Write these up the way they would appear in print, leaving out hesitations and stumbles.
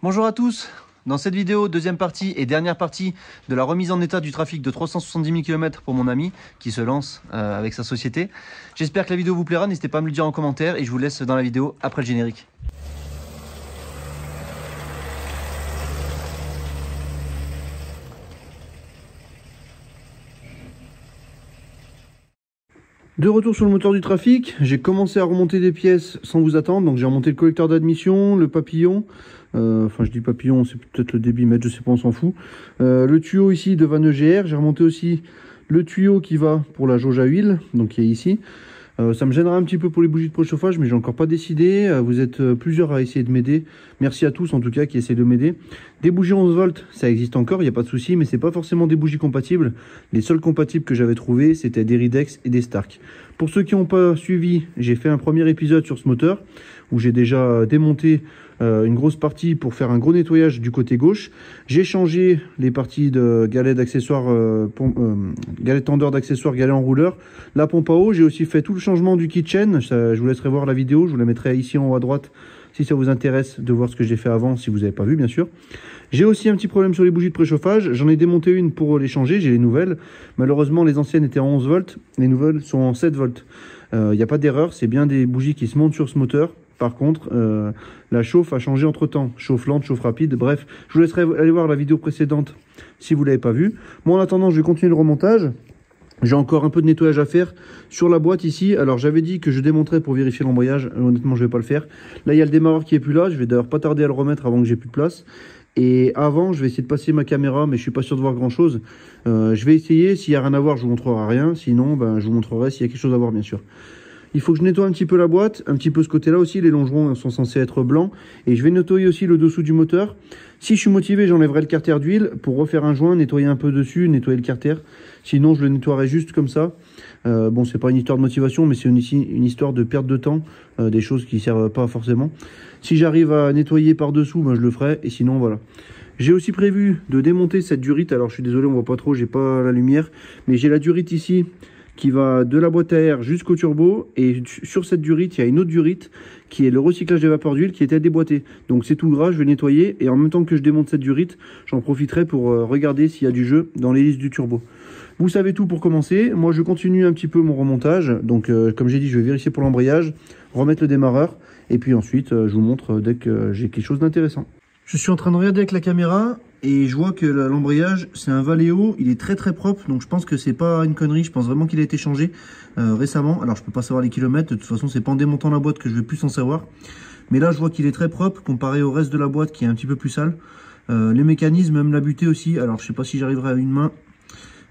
Bonjour à tous. Dans cette vidéo, deuxième partie et dernière partie de la remise en état du trafic de 370 000 km pour mon ami qui se lance avec sa société. J'espère que la vidéo vous plaira, n'hésitez pas à me le dire en commentaire et je vous laisse dans la vidéo après le générique. De retour sur le moteur du trafic, j'ai commencé à remonter des pièces sans vous attendre. Donc j'ai remonté le collecteur d'admission, le papillon, enfin je dis papillon, c'est peut-être le débitmètre, je sais pas, on s'en fout. Le tuyau ici de Van EGR, j'ai remonté aussi le tuyau qui va pour la jauge à huile, donc qui est ici. Ça me gênera un petit peu pour les bougies de préchauffage, mais j'ai encore pas décidé. Vous êtes plusieurs à essayer de m'aider. Merci à tous en tout cas qui essaient de m'aider. Des bougies 11 volts, ça existe encore, il n'y a pas de souci, mais c'est pas forcément des bougies compatibles. Les seules compatibles que j'avais trouvées, c'était des Ridex et des Stark. Pour ceux qui n'ont pas suivi, j'ai fait un premier épisode sur ce moteur où j'ai déjà démonté une grosse partie pour faire un gros nettoyage du côté gauche. J'ai changé les parties de galets d'accessoires, galets tendeurs d'accessoires, galets enrouleurs, la pompe à eau. J'ai aussi fait tout le changement du kitchen. Ça, je vous laisserai voir la vidéo, je vous la mettrai ici en haut à droite si ça vous intéresse de voir ce que j'ai fait avant, si vous n'avez pas vu bien sûr. J'ai aussi un petit problème sur les bougies de préchauffage. J'en ai démonté une pour les changer, j'ai les nouvelles. Malheureusement les anciennes étaient en 11 volts, les nouvelles sont en 7 volts. Il n'y a pas d'erreur, c'est bien des bougies qui se montent sur ce moteur. Par contre, la chauffe a changé entre temps. Chauffe lente, chauffe rapide, bref. Je vous laisserai aller voir la vidéo précédente si vous ne l'avez pas vue. Moi en attendant, je vais continuer le remontage. J'ai encore un peu de nettoyage à faire sur la boîte ici. Alors j'avais dit que je démonterais pour vérifier l'embrayage. Honnêtement, je vais pas le faire. Là, il y a le démarreur qui est plus là. Je vais d'ailleurs pas tarder à le remettre avant que j'ai plus de place. Et avant, je vais essayer de passer ma caméra, mais je suis pas sûr de voir grand chose. Je vais essayer. S'il y a rien à voir, je vous montrerai rien. Sinon, ben, je vous montrerai s'il y a quelque chose à voir, bien sûr. Il faut que je nettoie un petit peu la boîte, un petit peu ce côté-là aussi. Les longerons sont censés être blancs. Et je vais nettoyer aussi le dessous du moteur. Si je suis motivé, j'enlèverai le carter d'huile pour refaire un joint, nettoyer un peu dessus, nettoyer le carter. Sinon, je le nettoierai juste comme ça. Bon, c'est pas une histoire de motivation, mais c'est une histoire de perte de temps, des choses qui servent pas forcément. Si j'arrive à nettoyer par-dessous, ben, je le ferai. Et sinon, voilà. J'ai aussi prévu de démonter cette durite. Alors, je suis désolé, on voit pas trop, j'ai pas la lumière. Mais j'ai la durite ici qui va de la boîte à air jusqu'au turbo. Et sur cette durite, il y a une autre durite qui est le recyclage des vapeurs d'huile qui était déboîté. Donc c'est tout gras, je vais nettoyer. Et en même temps que je démonte cette durite, j'en profiterai pour regarder s'il y a du jeu dans l'hélice du turbo. Vous savez tout pour commencer. Moi, je continue un petit peu mon remontage. Donc, comme j'ai dit, je vais vérifier pour l'embrayage, remettre le démarreur. Et puis ensuite, je vous montre dès que j'ai quelque chose d'intéressant. Je suis en train de regarder avec la caméra et je vois que l'embrayage, c'est un Valeo. Il est très très propre. Donc, je pense que c'est pas une connerie. Je pense vraiment qu'il a été changé récemment. Alors, je peux pas savoir les kilomètres. De toute façon, c'est pas en démontant la boîte que je vais plus en savoir. Mais là, je vois qu'il est très propre comparé au reste de la boîte qui est un petit peu plus sale. Les mécanismes, même la butée aussi. Alors, je sais pas si j'arriverai à une main.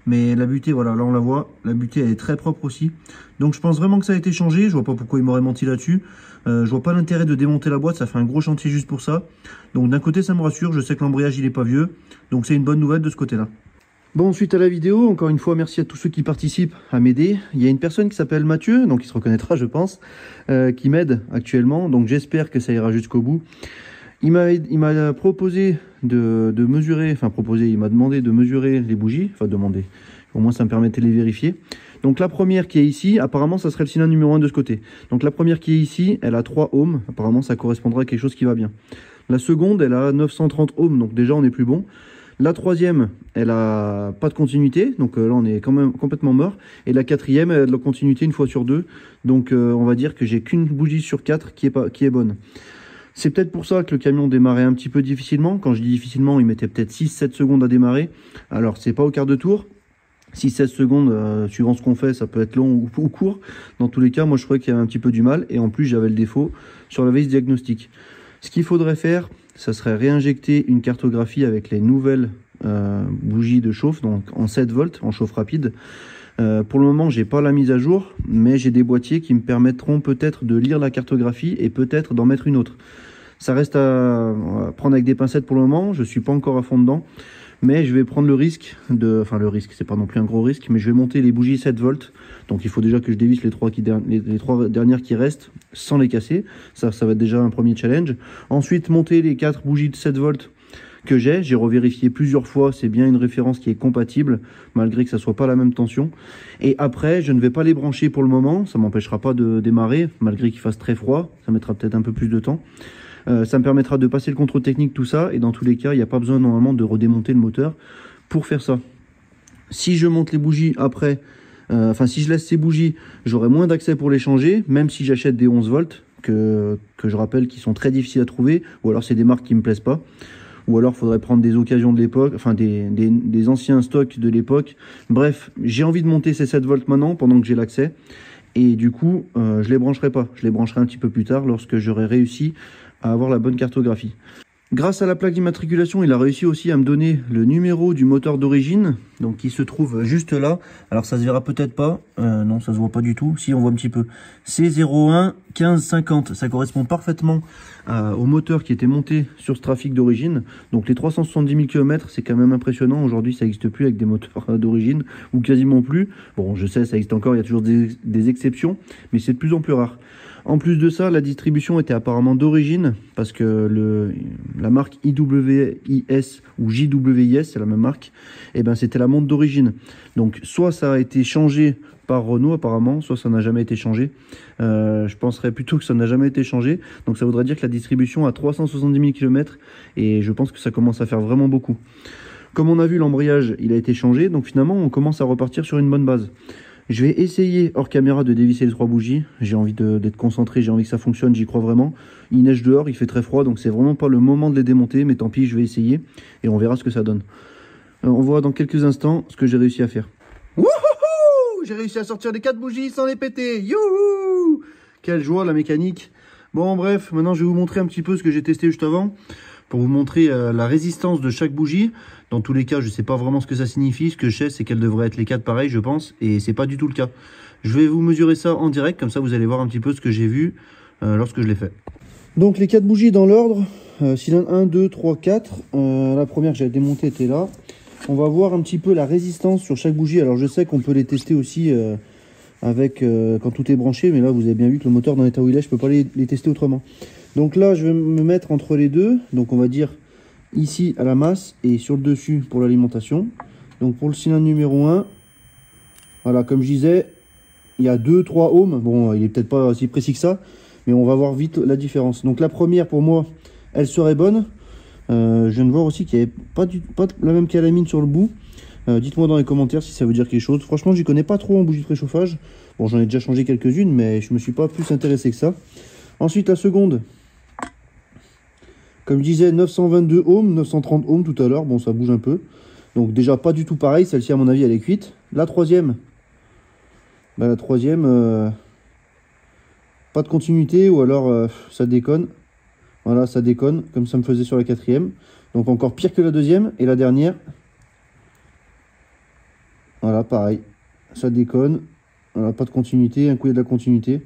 Mais la butée, voilà, là on la voit, la butée elle est très propre aussi. Donc je pense vraiment que ça a été changé, je vois pas pourquoi il m'aurait menti là-dessus. Je vois pas l'intérêt de démonter la boîte, ça fait un gros chantier juste pour ça. Donc d'un côté ça me rassure, je sais que l'embrayage il est pas vieux. Donc c'est une bonne nouvelle de ce côté-là. Bon, suite à la vidéo, encore une fois, merci à tous ceux qui participent à m'aider. Il y a une personne qui s'appelle Mathieu, donc il se reconnaîtra je pense, qui m'aide actuellement. Donc j'espère que ça ira jusqu'au bout. Il m'a proposé de mesurer, enfin proposé, il m'a demandé de mesurer les bougies, enfin demandé, au moins ça me permettait de les vérifier. Donc la première qui est ici, apparemment ça serait le cylindre numéro 1 de ce côté. Donc la première qui est ici, elle a 3 ohms, apparemment ça correspondra à quelque chose qui va bien. La seconde, elle a 930 ohms, donc déjà on est plus bon. La troisième, elle a pas de continuité, donc là on est quand même complètement mort. Et la quatrième, elle a de la continuité une fois sur deux, donc on va dire que j'ai qu'une bougie sur 4 qui est bonne. C'est peut-être pour ça que le camion démarrait un petit peu difficilement. Quand je dis difficilement, il mettait peut-être 6-7 secondes à démarrer. Alors, c'est pas au quart de tour. 6-7 secondes, suivant ce qu'on fait, ça peut être long ou court. Dans tous les cas, moi, je trouvais qu'il y avait un petit peu du mal. Et en plus, j'avais le défaut sur la vis diagnostic. Ce qu'il faudrait faire, ça serait réinjecter une cartographie avec les nouvelles bougies de chauffe, donc en 7 volts, en chauffe rapide. Pour le moment, j'ai pas la mise à jour, mais j'ai des boîtiers qui me permettront peut-être de lire la cartographie et peut-être d'en mettre une autre. Ça reste à prendre avec des pincettes pour le moment, je suis pas encore à fond dedans, mais je vais prendre le risque enfin le risque, c'est pas non plus un gros risque, mais je vais monter les bougies 7 volts. Donc il faut déjà que je dévisse les trois dernières qui restent sans les casser. Ça va être déjà un premier challenge. Ensuite, monter les 4 bougies de 7 volts que j'ai revérifié plusieurs fois, c'est bien une référence qui est compatible, malgré que ça soit pas la même tension. Et après, je ne vais pas les brancher pour le moment, ça m'empêchera pas de démarrer, malgré qu'il fasse très froid, ça mettra peut-être un peu plus de temps. Ça me permettra de passer le contrôle technique, tout ça, et dans tous les cas, il n'y a pas besoin normalement de redémonter le moteur pour faire ça. Si je monte les bougies après, si je laisse ces bougies, j'aurai moins d'accès pour les changer, même si j'achète des 11 volts, que je rappelle qui sont très difficiles à trouver, ou alors c'est des marques qui me plaisent pas. Ou alors, il faudrait prendre des occasions de l'époque, enfin des anciens stocks de l'époque. Bref, j'ai envie de monter ces 7 volts maintenant, pendant que j'ai l'accès. Et du coup, je les brancherai pas. Je les brancherai un petit peu plus tard, lorsque j'aurai réussi à avoir la bonne cartographie. Grâce à la plaque d'immatriculation, il a réussi aussi à me donner le numéro du moteur d'origine, donc qui se trouve juste là. Alors ça se verra peut-être pas, non ça se voit pas du tout, si on voit un petit peu. C01 1550, ça correspond parfaitement au moteur qui était monté sur ce trafic d'origine. Donc les 370 000 km, c'est quand même impressionnant. Aujourd'hui ça n'existe plus avec des moteurs d'origine, ou quasiment plus. Bon je sais, ça existe encore, il y a toujours des exceptions, mais c'est de plus en plus rare. En plus de ça, la distribution était apparemment d'origine, parce que la marque IWIS ou JWIS, c'est la même marque, et ben c'était la montre d'origine. Donc soit ça a été changé par Renault apparemment, soit ça n'a jamais été changé. Je penserais plutôt que ça n'a jamais été changé. Donc ça voudrait dire que la distribution a 370 000 km, et je pense que ça commence à faire vraiment beaucoup. Comme on a vu, l'embrayage il a été changé, donc finalement on commence à repartir sur une bonne base. Je vais essayer hors caméra de dévisser les 3 bougies. J'ai envie d'être concentré, j'ai envie que ça fonctionne, j'y crois vraiment. Il neige dehors, il fait très froid, donc c'est vraiment pas le moment de les démonter, mais tant pis, je vais essayer et on verra ce que ça donne. On voit dans quelques instants ce que j'ai réussi à faire. Wouhou! J'ai réussi à sortir les 4 bougies sans les péter. Youhou! Quelle joie la mécanique. Bon bref, maintenant je vais vous montrer un petit peu ce que j'ai testé juste avant, pour vous montrer la résistance de chaque bougie. Dans tous les cas, je ne sais pas vraiment ce que ça signifie. Ce que je sais, c'est qu'elles devraient être les 4 pareilles, je pense. Et c'est pas du tout le cas. Je vais vous mesurer ça en direct. Comme ça, vous allez voir un petit peu ce que j'ai vu lorsque je l'ai fait. Donc, les 4 bougies dans l'ordre. Cylindre 1, 2, 3, 4. La première que j'avais démontée était là. On va voir un petit peu la résistance sur chaque bougie. Alors, je sais qu'on peut les tester aussi avec quand tout est branché. Mais là, vous avez bien vu que le moteur dans l'état où il est, je ne peux pas les tester autrement. Donc là, je vais me mettre entre les deux. Donc, on va dire ici à la masse et sur le dessus pour l'alimentation. Donc pour le cylindre numéro 1, voilà, comme je disais, il y a 2-3 ohms. Bon, il est peut-être pas aussi précis que ça, mais on va voir vite la différence. Donc la première pour moi, elle serait bonne. Je viens de voir aussi qu'il n'y avait pas la même calamine sur le bout. Dites-moi dans les commentaires si ça veut dire quelque chose. Franchement, j'y connais pas trop en bougie de préchauffage. Bon, j'en ai déjà changé quelques-unes, mais je me suis pas plus intéressé que ça. Ensuite, la seconde. Comme je disais, 922 ohms, 930 ohms tout à l'heure. Bon, ça bouge un peu. Donc déjà, pas du tout pareil. Celle-ci, à mon avis, elle est cuite. La troisième. Bah, la troisième, pas de continuité ou alors ça déconne. Voilà, ça déconne, comme ça me faisait sur la quatrième. Donc encore pire que la deuxième. Et la dernière. Voilà, pareil. Ça déconne. Voilà, pas de continuité. Un coup, il y a de la continuité.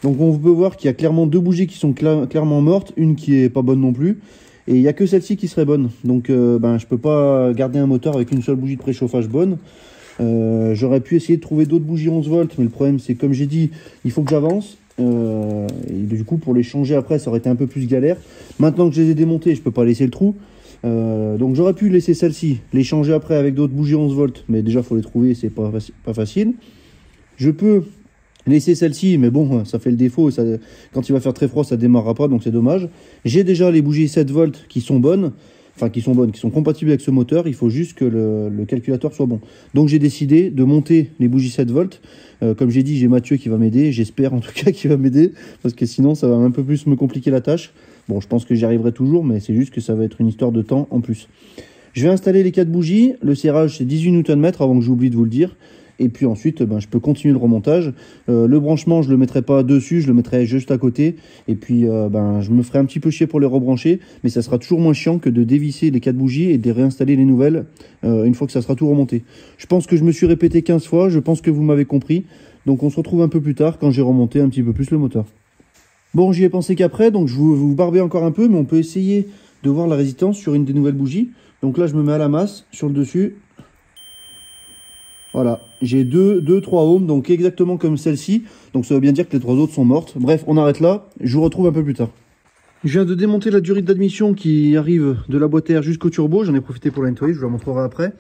Donc on peut voir qu'il y a clairement 2 bougies qui sont clairement mortes, une qui est pas bonne non plus, et il n'y a que celle-ci qui serait bonne. Donc je peux pas garder un moteur avec une seule bougie de préchauffage bonne. J'aurais pu essayer de trouver d'autres bougies 11 volts, mais le problème c'est comme j'ai dit, il faut que j'avance. Et du coup pour les changer après ça aurait été un peu plus galère. Maintenant que je les ai démontées, je peux pas laisser le trou. Donc j'aurais pu laisser celle-ci, les changer après avec d'autres bougies 11 volts, mais déjà il faut les trouver, c'est pas facile. Je peux laisser celle-ci, mais bon, ça fait le défaut. Ça, quand il va faire très froid, ça démarrera pas, donc c'est dommage. J'ai déjà les bougies 7 volts qui sont bonnes, qui sont compatibles avec ce moteur. Il faut juste que le calculateur soit bon. Donc j'ai décidé de monter les bougies 7 volts. Comme j'ai dit, j'ai Mathieu qui va m'aider. J'espère en tout cas qu'il va m'aider, parce que sinon ça va un peu plus me compliquer la tâche. Bon, je pense que j'y arriverai toujours, mais c'est juste que ça va être une histoire de temps en plus. Je vais installer les 4 bougies. Le serrage, c'est 18 Nm avant que j'oublie de vous le dire. Et puis ensuite, je peux continuer le remontage. Le branchement, je ne le mettrai pas dessus, je le mettrai juste à côté. Et puis, je me ferai un petit peu chier pour les rebrancher. Mais ça sera toujours moins chiant que de dévisser les 4 bougies et de les réinstaller les nouvelles une fois que ça sera tout remonté. Je pense que je me suis répété 15 fois. Je pense que vous m'avez compris. Donc on se retrouve un peu plus tard quand j'ai remonté un petit peu plus le moteur. Bon, j'y ai pensé qu'après. Donc je vais vous barber encore un peu. Mais on peut essayer de voir la résistance sur une des nouvelles bougies. Donc là, je me mets à la masse sur le dessus. Voilà, j'ai 3 ohms, donc exactement comme celle-ci. Donc ça veut bien dire que les 3 autres sont mortes. Bref, on arrête là, je vous retrouve un peu plus tard. Je viens de démonter la durite d'admission qui arrive de la boîte à air jusqu'au turbo. J'en ai profité pour la nettoyer, je vous la montrerai après.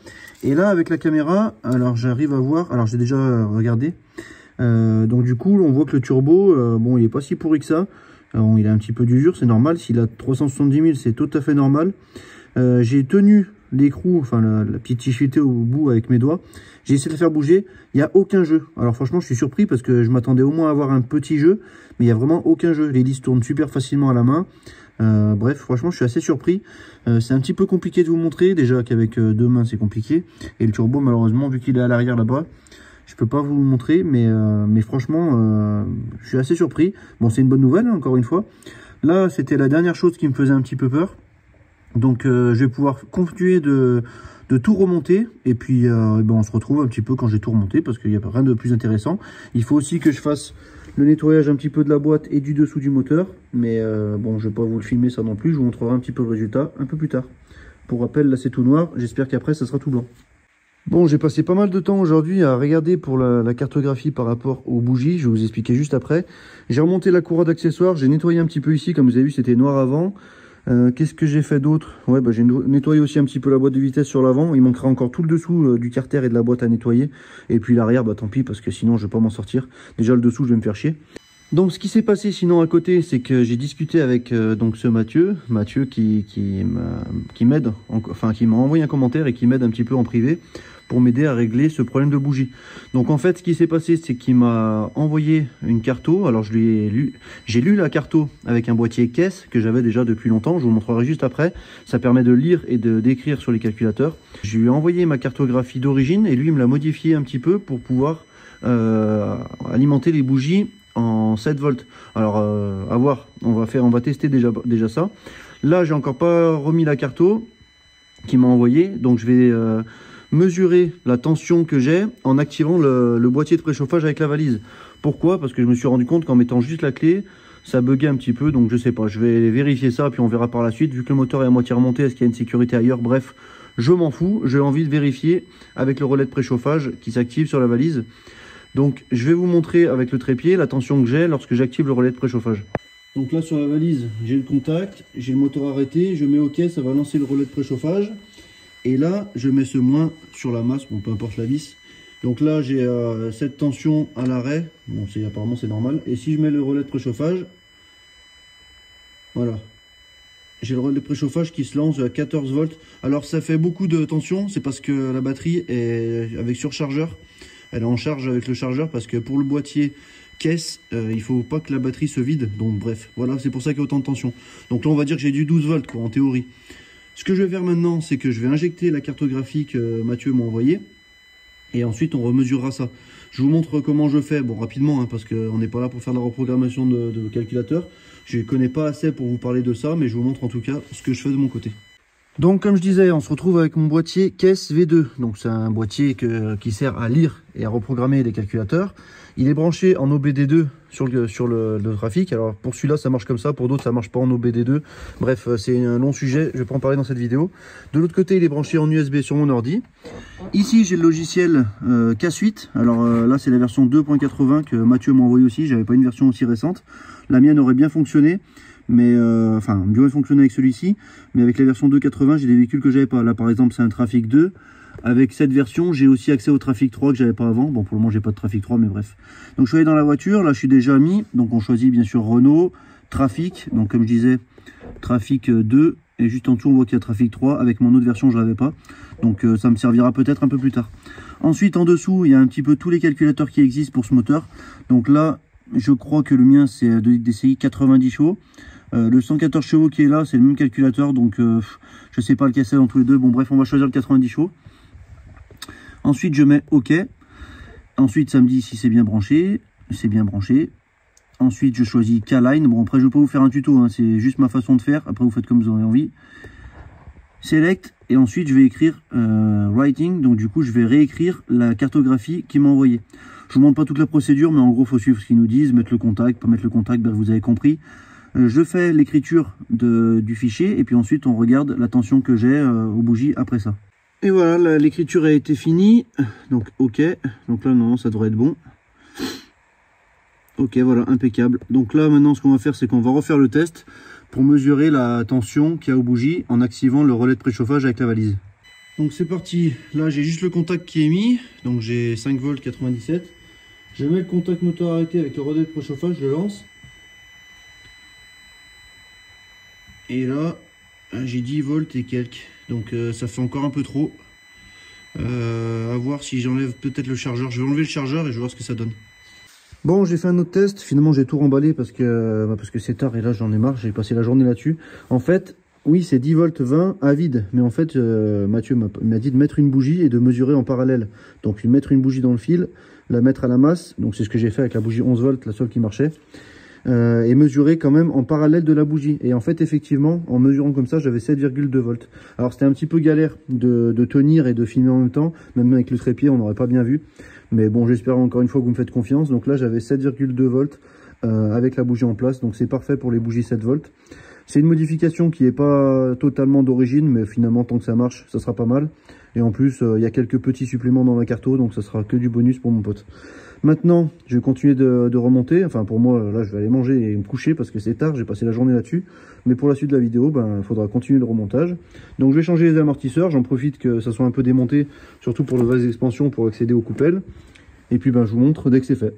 Et là, avec la caméra, alors j'arrive à voir, alors j'ai déjà regardé. Donc du coup, on voit que le turbo, bon, il est pas si pourri que ça. Alors, il a un petit peu d'usure, c'est normal. S'il a 370 000, c'est tout à fait normal. J'ai tenu l'écrou, enfin la petite tichetée au bout avec mes doigts. J'ai essayé de le faire bouger. Il n'y a aucun jeu. Alors franchement, je suis surpris parce que je m'attendais au moins à avoir un petit jeu. Mais il n'y a vraiment aucun jeu. L'hélice tourne super facilement à la main. Bref, franchement, je suis assez surpris. C'est un petit peu compliqué de vous montrer. Déjà qu'avec deux mains, c'est compliqué. Et le turbo, malheureusement, vu qu'il est à l'arrière là-bas, je peux pas vous le montrer. Mais franchement, je suis assez surpris. Bon, c'est une bonne nouvelle, hein, encore une fois. Là, c'était la dernière chose qui me faisait un petit peu peur. Donc je vais pouvoir continuer de tout remonter et puis on se retrouve un petit peu quand j'ai tout remonté parce qu'il n'y a rien de plus intéressant. Il faut aussi que je fasse le nettoyage un petit peu de la boîte et du dessous du moteur, mais bon, je vais pas vous le filmer ça non plus, je vous montrerai un petit peu le résultat un peu plus tard. Pour rappel, là c'est tout noir, j'espère qu'après ça sera tout blanc. Bon, j'ai passé pas mal de temps aujourd'hui à regarder pour la cartographie par rapport aux bougies, je vais vous expliquer juste après. J'ai remonté la courroie d'accessoires, j'ai nettoyé un petit peu ici, comme vous avez vu c'était noir avant. Qu'est-ce que j'ai fait d'autre? Ouais, j'ai nettoyé aussi un petit peu la boîte de vitesse sur l'avant. Il manquera encore tout le dessous du carter et de la boîte à nettoyer. Et puis l'arrière, tant pis, parce que sinon je vais pas m'en sortir. Déjà le dessous, je vais me faire chier. Donc ce qui s'est passé sinon à côté, c'est que j'ai discuté avec donc ce Mathieu qui m'aide, enfin qui m'a envoyé un commentaire et qui m'aide un petit peu en privé pour m'aider à régler ce problème de bougie. Donc en fait, ce qui s'est passé, c'est qu'il m'a envoyé une carto. Alors j'ai lu la carto avec un boîtier caisse que j'avais déjà depuis longtemps. Je vous montrerai juste après. Ça permet de lire et d'écrire sur les calculateurs. Je lui ai envoyé ma cartographie d'origine et lui il me l'a modifié un petit peu pour pouvoir alimenter les bougies en 7 volts. Alors à voir, on va tester déjà ça. Là, j'ai encore pas remis la carto qu'il m'a envoyé, donc je vais mesurer la tension que j'ai en activant le boîtier de préchauffage avec la valise. Pourquoi? Parce que je me suis rendu compte qu'en mettant juste la clé, ça buguait un petit peu, donc je sais pas, je vais vérifier ça, puis on verra par la suite. Vu que le moteur est à moitié remonté, est-ce qu'il y a une sécurité ailleurs? Bref, je m'en fous, j'ai envie de vérifier avec le relais de préchauffage qui s'active sur la valise. Donc je vais vous montrer avec le trépied la tension que j'ai lorsque j'active le relais de préchauffage. Donc là sur la valise, j'ai le contact, j'ai le moteur arrêté, je mets OK, ça va lancer le relais de préchauffage. Et là, je mets ce moins sur la masse, bon, peu importe la vis. Donc là, j'ai cette tension à l'arrêt. Bon, apparemment, c'est normal. Et si je mets le relais de préchauffage, voilà. J'ai le relais de préchauffage qui se lance à 14 volts. Alors, ça fait beaucoup de tension. C'est parce que la batterie est avec surchargeur. Elle est en charge avec le chargeur parce que pour le boîtier caisse, il faut pas que la batterie se vide. Donc, bref, voilà, c'est pour ça qu'il y a autant de tension. Donc là, on va dire que j'ai du 12 volts, quoi, en théorie. Ce que je vais faire maintenant, c'est que je vais injecter la cartographie que Mathieu m'a envoyée. Et ensuite, on remesurera ça. Je vous montre comment je fais. Bon, rapidement, hein, parce qu'on n'est pas là pour faire de la reprogrammation de calculateur. Je ne connais pas assez pour vous parler de ça, mais je vous montre en tout cas ce que je fais de mon côté. Donc, comme je disais, on se retrouve avec mon boîtier caisse V2. Donc, c'est un boîtier qui sert à lire et à reprogrammer les calculateurs. Il est branché en OBD2 sur le trafic. Alors, pour celui-là, ça marche comme ça. Pour d'autres, ça marche pas en OBD2. Bref, c'est un long sujet. Je vais pas en parler dans cette vidéo. De l'autre côté, il est branché en USB sur mon ordi. Ici, j'ai le logiciel K-Suite. Alors là, c'est la version 2.80 que Mathieu m'a envoyé aussi. J'avais pas une version aussi récente. La mienne aurait bien fonctionné. Mais enfin, mieux fonctionné avec celui-ci. Mais avec la version 2.80, j'ai des véhicules que j'avais pas. Là, par exemple, c'est un Trafic 2. Avec cette version, j'ai aussi accès au Trafic 3 que j'avais pas avant. Bon, pour le moment, j'ai pas de Trafic 3, mais bref. Donc, je suis allé dans la voiture. Là, je suis déjà mis. Donc, on choisit bien sûr Renault, Trafic. Donc, comme je disais, Trafic 2. Et juste en dessous, on voit qu'il y a Trafic 3. Avec mon autre version, je l'avais pas. Donc, ça me servira peut-être un peu plus tard. Ensuite, en dessous, il y a un petit peu tous les calculateurs qui existent pour ce moteur. Donc là, je crois que le mien, c'est de DCI 90 chevaux. Le 114 chevaux qui est là, c'est le même calculateur. Donc, je sais pas lequel c'est dans tous les deux. Bon, bref, on va choisir le 90 chevaux. Ensuite, je mets OK. Ensuite, ça me dit si c'est bien branché. C'est bien branché. Ensuite, je choisis K-Line. Bon, après, je ne vais pas vous faire un tuto. Hein, c'est juste ma façon de faire. Après, vous faites comme vous aurez envie. Select. Et ensuite, je vais écrire Writing. Donc, du coup, je vais réécrire la cartographie qu'il m'a envoyée. Je ne vous montre pas toute la procédure, mais en gros, il faut suivre ce qu'ils nous disent. Mettre le contact, pas mettre le contact. Ben, vous avez compris. Je fais l'écriture du fichier. Et puis ensuite, on regarde la tension que j'ai aux bougies après ça. Et voilà, l'écriture a été finie. Donc, OK. Donc là, non, ça devrait être bon. OK, voilà, impeccable. Donc là, maintenant, ce qu'on va faire, c'est qu'on va refaire le test pour mesurer la tension qu'il y a aux bougies en activant le relais de préchauffage avec la valise. Donc, c'est parti. Là, j'ai juste le contact qui est mis. Donc, j'ai 5 volts 97. Je mets le contact moteur arrêté avec le relais de préchauffage, je le lance. Et là, j'ai 10 volts et quelques. Donc ça fait encore un peu trop. À voir si j'enlève peut-être le chargeur. Je vais enlever le chargeur et je vais voir ce que ça donne. Bon, j'ai fait un autre test. Finalement, j'ai tout remballé parce que c'est tard et là, j'en ai marre. J'ai passé la journée là-dessus. En fait, oui, c'est 10 volts 20 à vide. Mais en fait, Mathieu m'a dit de mettre une bougie et de mesurer en parallèle. Donc, mettre une bougie dans le fil, la mettre à la masse. Donc, c'est ce que j'ai fait avec la bougie 11 volts, la seule qui marchait. Et mesurer quand même en parallèle de la bougie. Et en fait, effectivement, en mesurant comme ça, j'avais 7,2 volts. Alors, c'était un petit peu galère de tenir et de filmer en même temps. Même avec le trépied, on n'aurait pas bien vu. Mais bon, j'espère encore une fois que vous me faites confiance. Donc là, j'avais 7,2 volts avec la bougie en place. Donc c'est parfait pour les bougies 7 volts. C'est une modification qui n'est pas totalement d'origine, mais finalement, tant que ça marche, ça sera pas mal. Et en plus, il y a quelques petits suppléments dans ma carto, donc ça sera que du bonus pour mon pote. Maintenant, je vais continuer de remonter. Enfin, pour moi, là, je vais aller manger et me coucher parce que c'est tard. J'ai passé la journée là-dessus. Mais pour la suite de la vidéo, il faudra continuer le remontage. Donc, je vais changer les amortisseurs. J'en profite que ça soit un peu démonté, surtout pour le vase d'expansion, pour accéder aux coupelles. Et puis, je vous montre dès que c'est fait.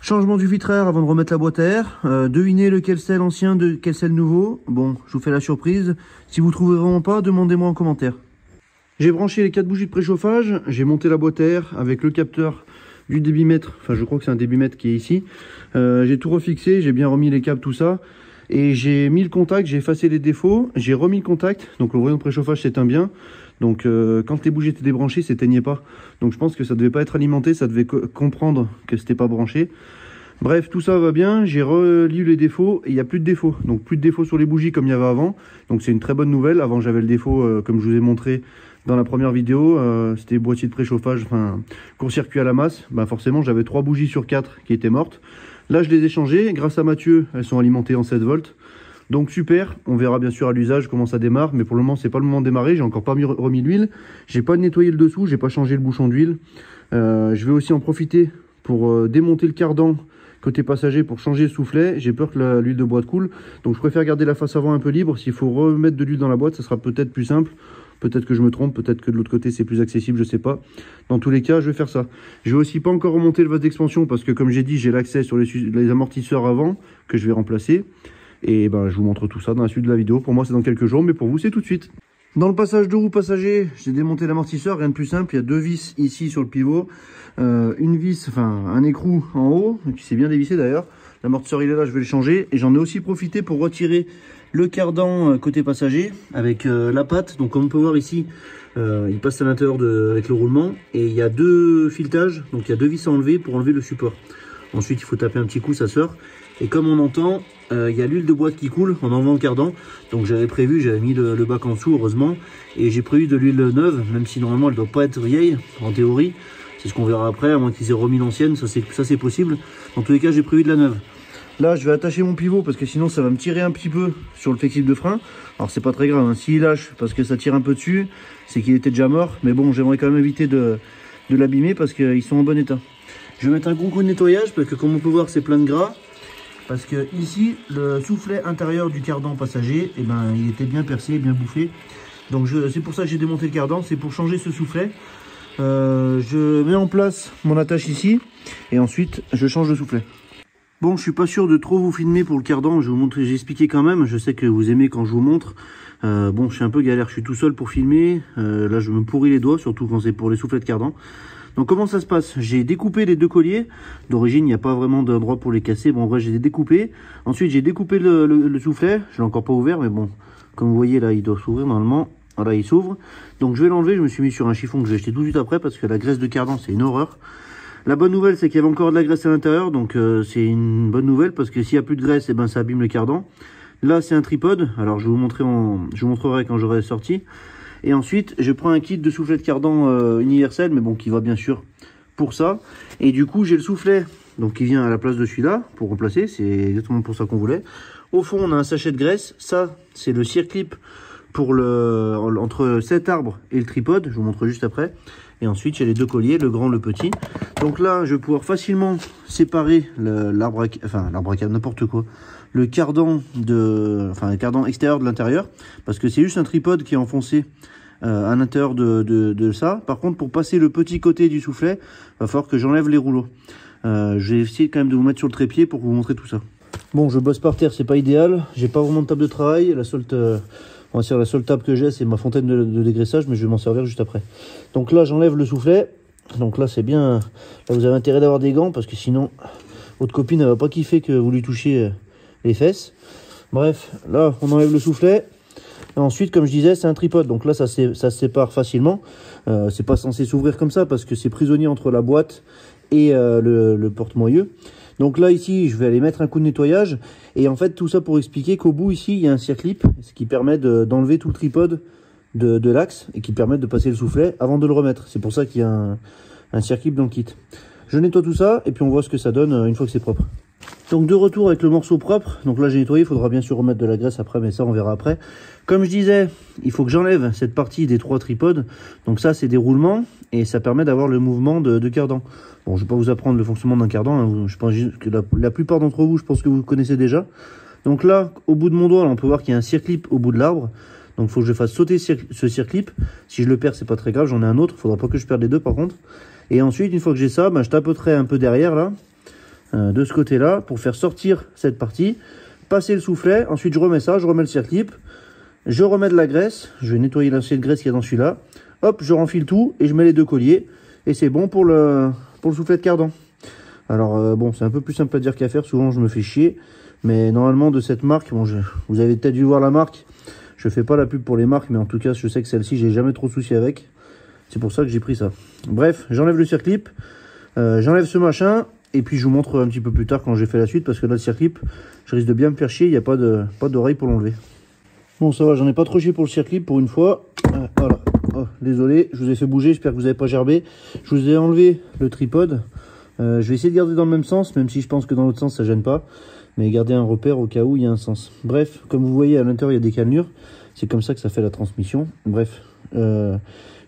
Changement du filtreur avant de remettre la boîte à air. Devinez lequel c'est l'ancien, de quel c'est le nouveau. Bon, je vous fais la surprise. Si vous trouvez vraiment pas, demandez-moi en commentaire. J'ai branché les 4 bougies de préchauffage. J'ai monté la boîte à air avec le capteur du débitmètre, enfin je crois que c'est un débitmètre qui est ici. J'ai tout refixé, j'ai bien remis les câbles, tout ça. Et j'ai mis le contact, j'ai effacé les défauts, j'ai remis le contact. Donc le rayon de préchauffage s'éteint bien. Donc quand les bougies étaient débranchées, ça s'éteignait pas. Donc je pense que ça devait pas être alimenté, ça devait comprendre que c'était pas branché. Bref, tout ça va bien, j'ai relu les défauts et il n'y a plus de défauts. Donc plus de défauts sur les bougies comme il y avait avant. Donc c'est une très bonne nouvelle. Avant j'avais le défaut comme je vous ai montré dans la première vidéo, c'était boîtier de préchauffage, enfin court-circuit à la masse. Forcément j'avais 3 bougies sur 4 qui étaient mortes. Là je les ai changées, grâce à Mathieu, elles sont alimentées en 7 volts. Donc super, on verra bien sûr à l'usage comment ça démarre, mais pour le moment c'est pas le moment de démarrer, j'ai encore pas remis l'huile. J'ai pas nettoyé le dessous, j'ai pas changé le bouchon d'huile. Je vais aussi en profiter pour démonter le cardan côté passager pour changer le soufflet. J'ai peur que l'huile de boîte coule, donc je préfère garder la face avant un peu libre. S'il faut remettre de l'huile dans la boîte, ça sera peut-être plus simple. Peut-être que je me trompe, peut-être que de l'autre côté c'est plus accessible, je sais pas. Dans tous les cas, je vais faire ça. Je vais aussi pas encore remonter le vase d'expansion parce que comme j'ai dit, j'ai l'accès sur les amortisseurs avant que je vais remplacer. Et je vous montre tout ça dans la suite de la vidéo. Pour moi c'est dans quelques jours, mais pour vous c'est tout de suite. Dans le passage de roue passager, j'ai démonté l'amortisseur, rien de plus simple. Il y a 2 vis ici sur le pivot, une vis, enfin un écrou en haut, qui s'est bien dévissé d'ailleurs. L'amortisseur il est là, je vais le changer. Et j'en ai aussi profité pour retirer le cardan côté passager avec la patte. Donc comme on peut voir ici, il passe à l'intérieur avec le roulement. Et il y a 2 filetages, donc il y a 2 vis à enlever pour enlever le support. Ensuite il faut taper un petit coup, ça sort. Et comme on entend, il y a l'huile de boîte qui coule en enlevant le cardan. Donc j'avais mis le bac en dessous heureusement. Et j'ai prévu de l'huile neuve, même si normalement elle ne doit pas être vieille en théorie. C'est ce qu'on verra après, à moins qu'ils aient remis l'ancienne, ça c'est possible. Dans tous les cas j'ai prévu de la neuve. Là je vais attacher mon pivot parce que sinon ça va me tirer un petit peu sur le flexible de frein. Alors c'est pas très grave, hein. S'il lâche parce que ça tire un peu dessus, c'est qu'il était déjà mort. Mais bon, j'aimerais quand même éviter de l'abîmer parce qu'ils sont en bon état. Je vais mettre un gros coup de nettoyage parce que comme on peut voir c'est plein de gras. Parce que ici, le soufflet intérieur du cardan passager, il était bien percé, bien bouffé. Donc c'est pour ça que j'ai démonté le cardan, c'est pour changer ce soufflet. Je mets en place mon attache ici et ensuite je change le soufflet. Bon, je suis pas sûr de trop vous filmer pour le cardan, je vais vous montrer, j'ai expliqué quand même. Je sais que vous aimez quand je vous montre. Bon, je suis un peu galère, je suis tout seul pour filmer. Là, je me pourris les doigts, surtout quand c'est pour les soufflets de cardan. Donc comment ça se passe? J'ai découpé les 2 colliers. D'origine, il n'y a pas vraiment d'endroit pour les casser. Bon, en vrai, j'ai découpé. Ensuite, j'ai découpé le soufflet. Je l'ai encore pas ouvert, mais bon, comme vous voyez là, il doit s'ouvrir normalement. Voilà, il s'ouvre. Donc je vais l'enlever. Je me suis mis sur un chiffon que j'ai acheté tout de suite après parce que la graisse de cardan, c'est une horreur. La bonne nouvelle, c'est qu'il y avait encore de la graisse à l'intérieur. Donc c'est une bonne nouvelle parce que s'il n'y a plus de graisse, ça abîme le cardan. Là, c'est un tripode. Alors je vous montrerai quand j'aurai sorti. Et ensuite, je prends un kit de soufflet de cardan universel, mais bon, qui va bien sûr pour ça. Et du coup, j'ai le soufflet donc qui vient à la place de celui-là pour remplacer. C'est exactement pour ça qu'on voulait. Au fond, on a un sachet de graisse. Ça, c'est le circlip pour entre cet arbre et le tripode. Je vous montre juste après. Et ensuite, j'ai les 2 colliers, le grand, le petit. Donc là, je vais pouvoir facilement séparer l'arbre à câble, n'importe quoi. Le cardan le cardan extérieur de l'intérieur, parce que c'est juste un tripode qui est enfoncé à l'intérieur de ça. Par contre, pour passer le petit côté du soufflet, il va falloir que j'enlève les rouleaux. Je vais essayer quand même de vous mettre sur le trépied pour vous montrer tout ça. Bon, je bosse par terre, c'est pas idéal. J'ai pas vraiment de table de travail. La seule table que j'ai, c'est ma fontaine de dégraissage, mais je vais m'en servir juste après. Donc là, j'enlève le soufflet. Donc là, c'est bien. Là, vous avez intérêt d'avoir des gants parce que sinon, votre copine, elle va pas kiffer que vous lui touchiez les fesses. Bref, là, on enlève le soufflet. Et ensuite, comme je disais, c'est un tripode. Donc là, ça se sépare facilement. C'est pas censé s'ouvrir comme ça parce que c'est prisonnier entre la boîte et le porte-moyeu. Donc là, ici, je vais aller mettre un coup de nettoyage. Et en fait, tout ça pour expliquer qu'au bout, ici, il y a un circlip, ce qui permet d'enlever tout le tripode de l'axe et qui permet de passer le soufflet avant de le remettre. C'est pour ça qu'il y a un circlip dans le kit. Je nettoie tout ça et puis on voit ce que ça donne une fois que c'est propre. Donc de retour avec le morceau propre. Donc là, j'ai nettoyé, il faudra bien sûr remettre de la graisse après, mais ça, on verra après. Comme je disais, il faut que j'enlève cette partie des 3 tripodes. Donc ça, c'est des roulements et ça permet d'avoir le mouvement de cardan. Bon, je ne vais pas vous apprendre le fonctionnement d'un cardan, hein. Je pense que la plupart d'entre vous, je pense que vous connaissez déjà. Donc là, au bout de mon doigt, là, on peut voir qu'il y a un circlip au bout de l'arbre. Donc il faut que je fasse sauter ce circlip. Si je le perds, c'est pas très grave, j'en ai un autre. Il ne faudra pas que je perde les deux par contre. Et ensuite, une fois que j'ai ça, je tapoterai un peu derrière là, de ce côté-là, pour faire sortir cette partie, passer le soufflet. Ensuite, je remets ça, je remets le circlip. Je remets de la graisse. Je vais nettoyer l'assiette de graisse qu'il y a dans celui-là. Hop, je renfile tout et je mets les 2 colliers. Et c'est bon pour le soufflet de cardan. Alors bon, c'est un peu plus simple à dire qu'à faire, souvent je me fais chier, mais normalement de cette marque, bon, vous avez peut-être dû voir la marque, je fais pas la pub pour les marques, mais en tout cas je sais que celle-ci j'ai jamais trop de soucis avec, c'est pour ça que j'ai pris ça. Bref, j'enlève le circlip, j'enlève ce machin, et puis je vous montre un petit peu plus tard quand j'ai fait la suite, parce que là le circlip, je risque de bien me faire chier, il n'y a pas d'oreille pour l'enlever. Bon ça va, j'en ai pas trop chié pour le circlip pour une fois, voilà. Oh, désolé, je vous ai fait bouger, j'espère que vous n'avez pas gerbé. Je vous ai enlevé le tripode. Je vais essayer de garder dans le même sens, même si je pense que dans l'autre sens ça gêne pas. Mais garder un repère au cas où il y a un sens. Bref, comme vous voyez à l'intérieur il y a des cannelures. C'est comme ça que ça fait la transmission. Bref, je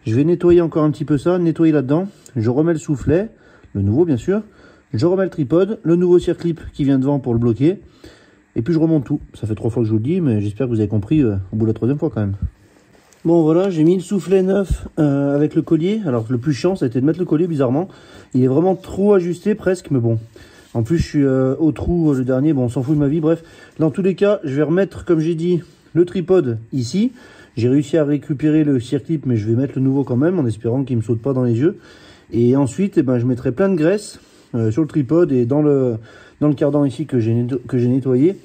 vais nettoyer encore un petit peu ça, nettoyer là-dedans. Je remets le soufflet, le nouveau bien sûr. Je remets le tripode, le nouveau circlip qui vient devant pour le bloquer. Et puis je remonte tout. Ça fait 3 fois que je vous le dis, mais j'espère que vous avez compris au bout de la 3e fois quand même. Bon voilà, j'ai mis le soufflet neuf avec le collier. Alors le plus chiant, ça a été de mettre le collier bizarrement. Il est vraiment trop ajusté presque, mais bon. En plus je suis au trou le dernier, bon on s'en fout de ma vie, bref. Dans tous les cas, je vais remettre, comme j'ai dit, le tripode ici. J'ai réussi à récupérer le circlip, mais je vais mettre le nouveau quand même, en espérant qu'il ne me saute pas dans les yeux. Et ensuite, je mettrai plein de graisse sur le tripode et dans le cardan ici que j'ai nettoyé.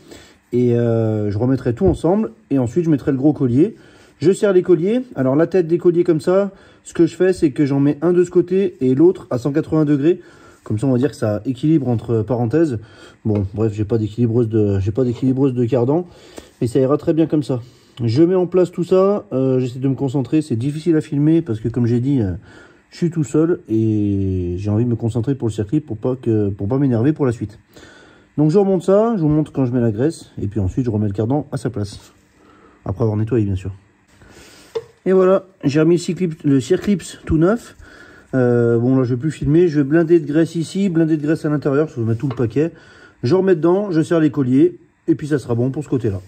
Et je remettrai tout ensemble. Et ensuite, je mettrai le gros collier. Je serre les colliers. Alors la tête des colliers comme ça, ce que je fais, c'est que j'en mets un de ce côté et l'autre à 180 degrés. Comme ça, on va dire que ça équilibre entre parenthèses. Bon, bref, j'ai pas d'équilibreuse de cardan, mais ça ira très bien comme ça. Je mets en place tout ça. J'essaie de me concentrer. C'est difficile à filmer parce que, comme j'ai dit, je suis tout seul et j'ai envie de me concentrer pour le circuit pour pas m'énerver pour la suite. Donc je remonte ça. Je vous montre quand je mets la graisse et puis ensuite je remets le cardan à sa place. Après avoir nettoyé, bien sûr. Et voilà, j'ai remis le circlips tout neuf. Bon là je vais plus filmer, je vais blinder de graisse ici, blinder de graisse à l'intérieur, je vais mettre tout le paquet. Je remets dedans, je serre les colliers, et puis ça sera bon pour ce côté-là.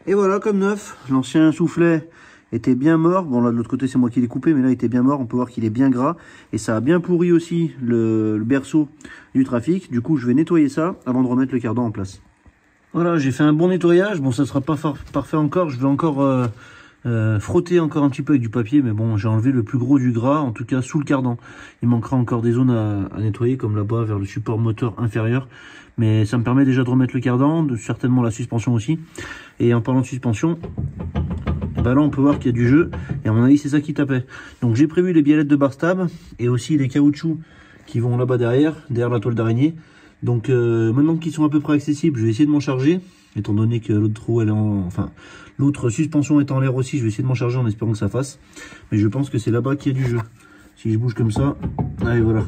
Et voilà, comme neuf, l'ancien soufflet était bien mort. Bon là de l'autre côté c'est moi qui l'ai coupé, mais là il était bien mort, on peut voir qu'il est bien gras. Et ça a bien pourri aussi le berceau du trafic. Du coup je vais nettoyer ça avant de remettre le cardan en place. Voilà, j'ai fait un bon nettoyage, bon ça sera pas parfait encore, je vais encore... frotter encore un petit peu avec du papier, mais bon, j'ai enlevé le plus gros du gras, en tout cas sous le cardan. Il manquera encore des zones à nettoyer, comme là-bas vers le support moteur inférieur, mais ça me permet déjà de remettre le cardan, certainement la suspension aussi. Et en parlant de suspension, là on peut voir qu'il y a du jeu, et à mon avis c'est ça qui tapait. Donc j'ai prévu les biellettes de Barstab, et aussi les caoutchoucs qui vont là-bas derrière la toile d'araignée. Donc maintenant qu'ils sont à peu près accessibles, je vais essayer de m'en charger. Étant donné que l'autre trou, l'autre suspension est en l'air aussi, je vais essayer de m'en charger en espérant que ça fasse. Mais je pense que c'est là-bas qu'il y a du jeu. Si je bouge comme ça, allez voilà.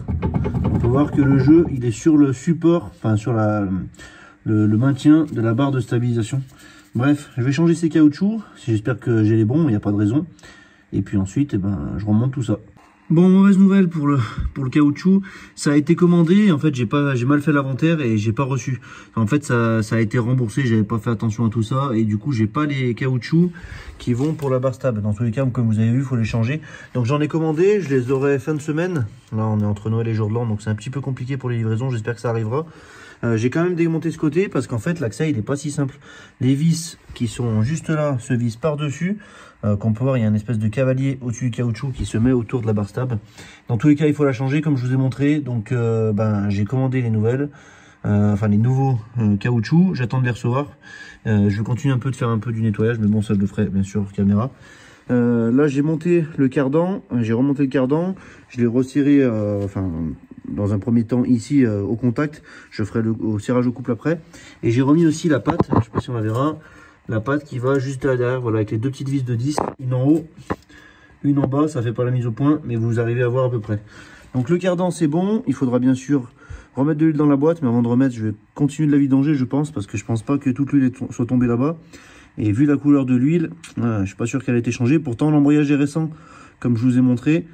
On peut voir que le jeu, il est sur le support, enfin sur le maintien de la barre de stabilisation. Bref, je vais changer ces caoutchoucs. J'espère que j'ai les bons, il n'y a pas de raison. Et puis ensuite, je remonte tout ça. Bon, mauvaise nouvelle pour le caoutchouc, ça a été commandé, en fait j'ai mal fait l'inventaire et j'ai pas reçu. En fait ça a été remboursé, j'avais pas fait attention à tout ça et du coup j'ai pas les caoutchoucs qui vont pour la barre stable. Dans tous les cas, comme vous avez vu, il faut les changer. Donc j'en ai commandé, je les aurai fin de semaine. Là on est entre Noël et jour de l'an, donc c'est un petit peu compliqué pour les livraisons, j'espère que ça arrivera. J'ai quand même démonté ce côté parce qu'en fait l'accès il est pas si simple. Les vis qui sont juste là se vissent par dessus. Qu'on peut voir, il y a une espèce de cavalier au-dessus du caoutchouc qui se met autour de la barre stable. Dans tous les cas il faut la changer comme je vous ai montré. Donc j'ai commandé les nouvelles, enfin les nouveaux caoutchoucs. J'attends de les recevoir. Je vais continuer un peu de faire un peu du nettoyage, mais bon ça je le ferai bien sûr caméra. Là j'ai monté le cardan, j'ai remonté le cardan, je l'ai resserré dans un premier temps ici au contact, je ferai au serrage au couple après, et j'ai remis aussi la patte, je sais pas si on la verra, la patte qui va juste là derrière, voilà, avec les deux petites vis de 10, une en haut, une en bas, ça fait pas la mise au point, mais vous arrivez à voir à peu près. Donc le cardan c'est bon, il faudra bien sûr remettre de l'huile dans la boîte, mais avant de remettre je vais continuer de la vidanger je pense, parce que je pense pas que toute l'huile soit tombée là-bas. Et vu la couleur de l'huile, je suis pas sûr qu'elle ait été changée. Pourtant l'embrayage est récent, comme je vous ai montré.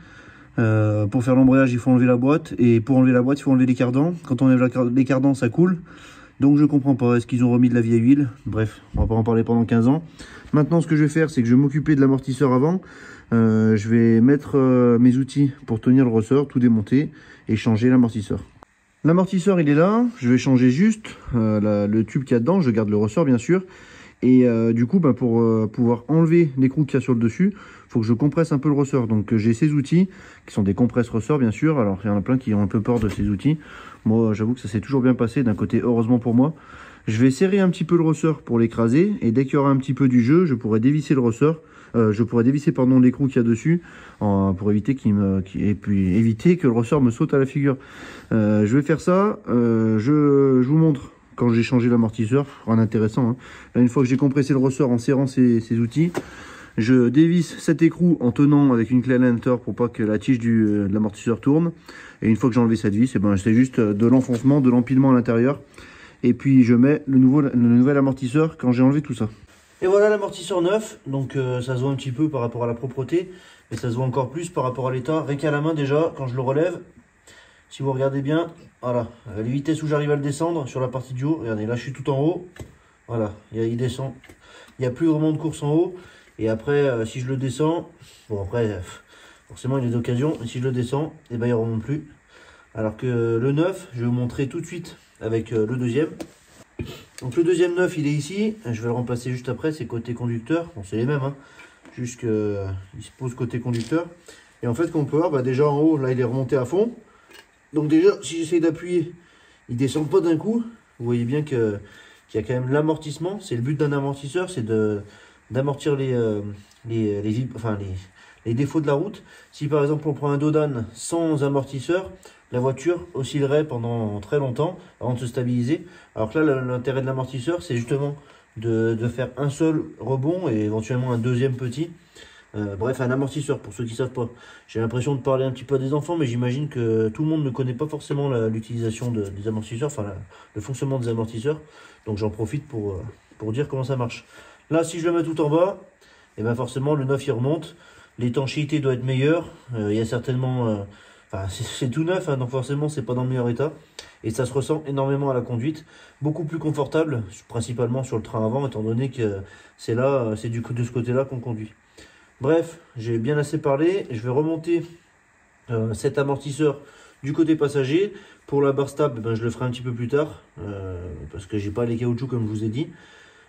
Pour faire l'embrayage il faut enlever la boîte. Et pour enlever la boîte il faut enlever les cardans. Quand on enlève les cardans ça coule. Donc je comprends pas, est-ce qu'ils ont remis de la vieille huile? Bref, on va pas en parler pendant 15 ans. Maintenant ce que je vais faire c'est que je vais m'occuper de l'amortisseur avant. Je vais mettre mes outils pour tenir le ressort, tout démonter et changer l'amortisseur. L'amortisseur il est là, je vais changer juste le tube qu'il y a dedans, je garde le ressort bien sûr. Et du coup, pour pouvoir enlever l'écrou qu'il y a sur le dessus, il faut que je compresse un peu le ressort. Donc j'ai ces outils, qui sont des compresses ressorts bien sûr. Alors il y en a plein qui ont un peu peur de ces outils. Moi j'avoue que ça s'est toujours bien passé, d'un côté heureusement pour moi. Je vais serrer un petit peu le ressort pour l'écraser. Et dès qu'il y aura un petit peu du jeu, je pourrai dévisser le ressort. Je pourrais dévisser l'écrou qu'il y a dessus pour éviter et puis éviter que le ressort me saute à la figure. Je vais faire ça, je vous montre quand j'ai changé l'amortisseur, rien d'intéressant. Hein. Là, une fois que j'ai compressé le ressort en serrant ces outils, je dévisse cet écrou en tenant avec une clé à l'entor pour pas que la tige de l'amortisseur tourne. Et une fois que j'ai enlevé cette vis, c'est juste de l'enfoncement, de l'empilement à l'intérieur. Et puis je mets le nouvel amortisseur quand j'ai enlevé tout ça. Et voilà l'amortisseur neuf, donc ça se voit un petit peu par rapport à la propreté, mais ça se voit encore plus par rapport à l'état. Rien qu'à la main déjà, quand je le relève, si vous regardez bien, voilà, les vitesses où j'arrive à le descendre sur la partie du haut, regardez, là je suis tout en haut, voilà, il descend, il n'y a plus vraiment de course en haut, et après si je le descends, bon après forcément il y a des occasions, mais si je le descends, et ben il ne remonte plus, alors que le neuf, je vais vous montrer tout de suite avec le deuxième. Donc le deuxième neuf il est ici, je vais le remplacer juste après, c'est côté conducteur, bon c'est les mêmes, hein, juste qu'il se pose côté conducteur, et en fait comme on peut voir, déjà en haut, là il est remonté à fond. Donc déjà, si j'essaye d'appuyer, il ne descend pas d'un coup. Vous voyez bien qu'il y a quand même l'amortissement. C'est le but d'un amortisseur, c'est d'amortir les défauts de la route. Si par exemple on prend un dos d'âne sans amortisseur, la voiture oscillerait pendant très longtemps avant de se stabiliser. Alors que là, l'intérêt de l'amortisseur, c'est justement de faire un seul rebond et éventuellement un deuxième petit. Bref, un amortisseur pour ceux qui ne savent pas. J'ai l'impression de parler un petit peu à des enfants, mais j'imagine que tout le monde ne connaît pas forcément l'utilisation des amortisseurs, enfin le fonctionnement des amortisseurs. Donc j'en profite pour dire comment ça marche. Là, si je le mets tout en bas, et ben forcément le neuf il remonte. L'étanchéité doit être meilleure. Il y a certainement, c'est tout neuf, hein, donc forcément c'est pas dans le meilleur état. Et ça se ressent énormément à la conduite. Beaucoup plus confortable, principalement sur le train avant, étant donné que c'est de ce côté-là qu'on conduit. Bref, j'ai bien assez parlé. Je vais remonter cet amortisseur du côté passager. Pour la barre stable, je le ferai un petit peu plus tard parce que j'ai pas les caoutchoucs comme je vous ai dit.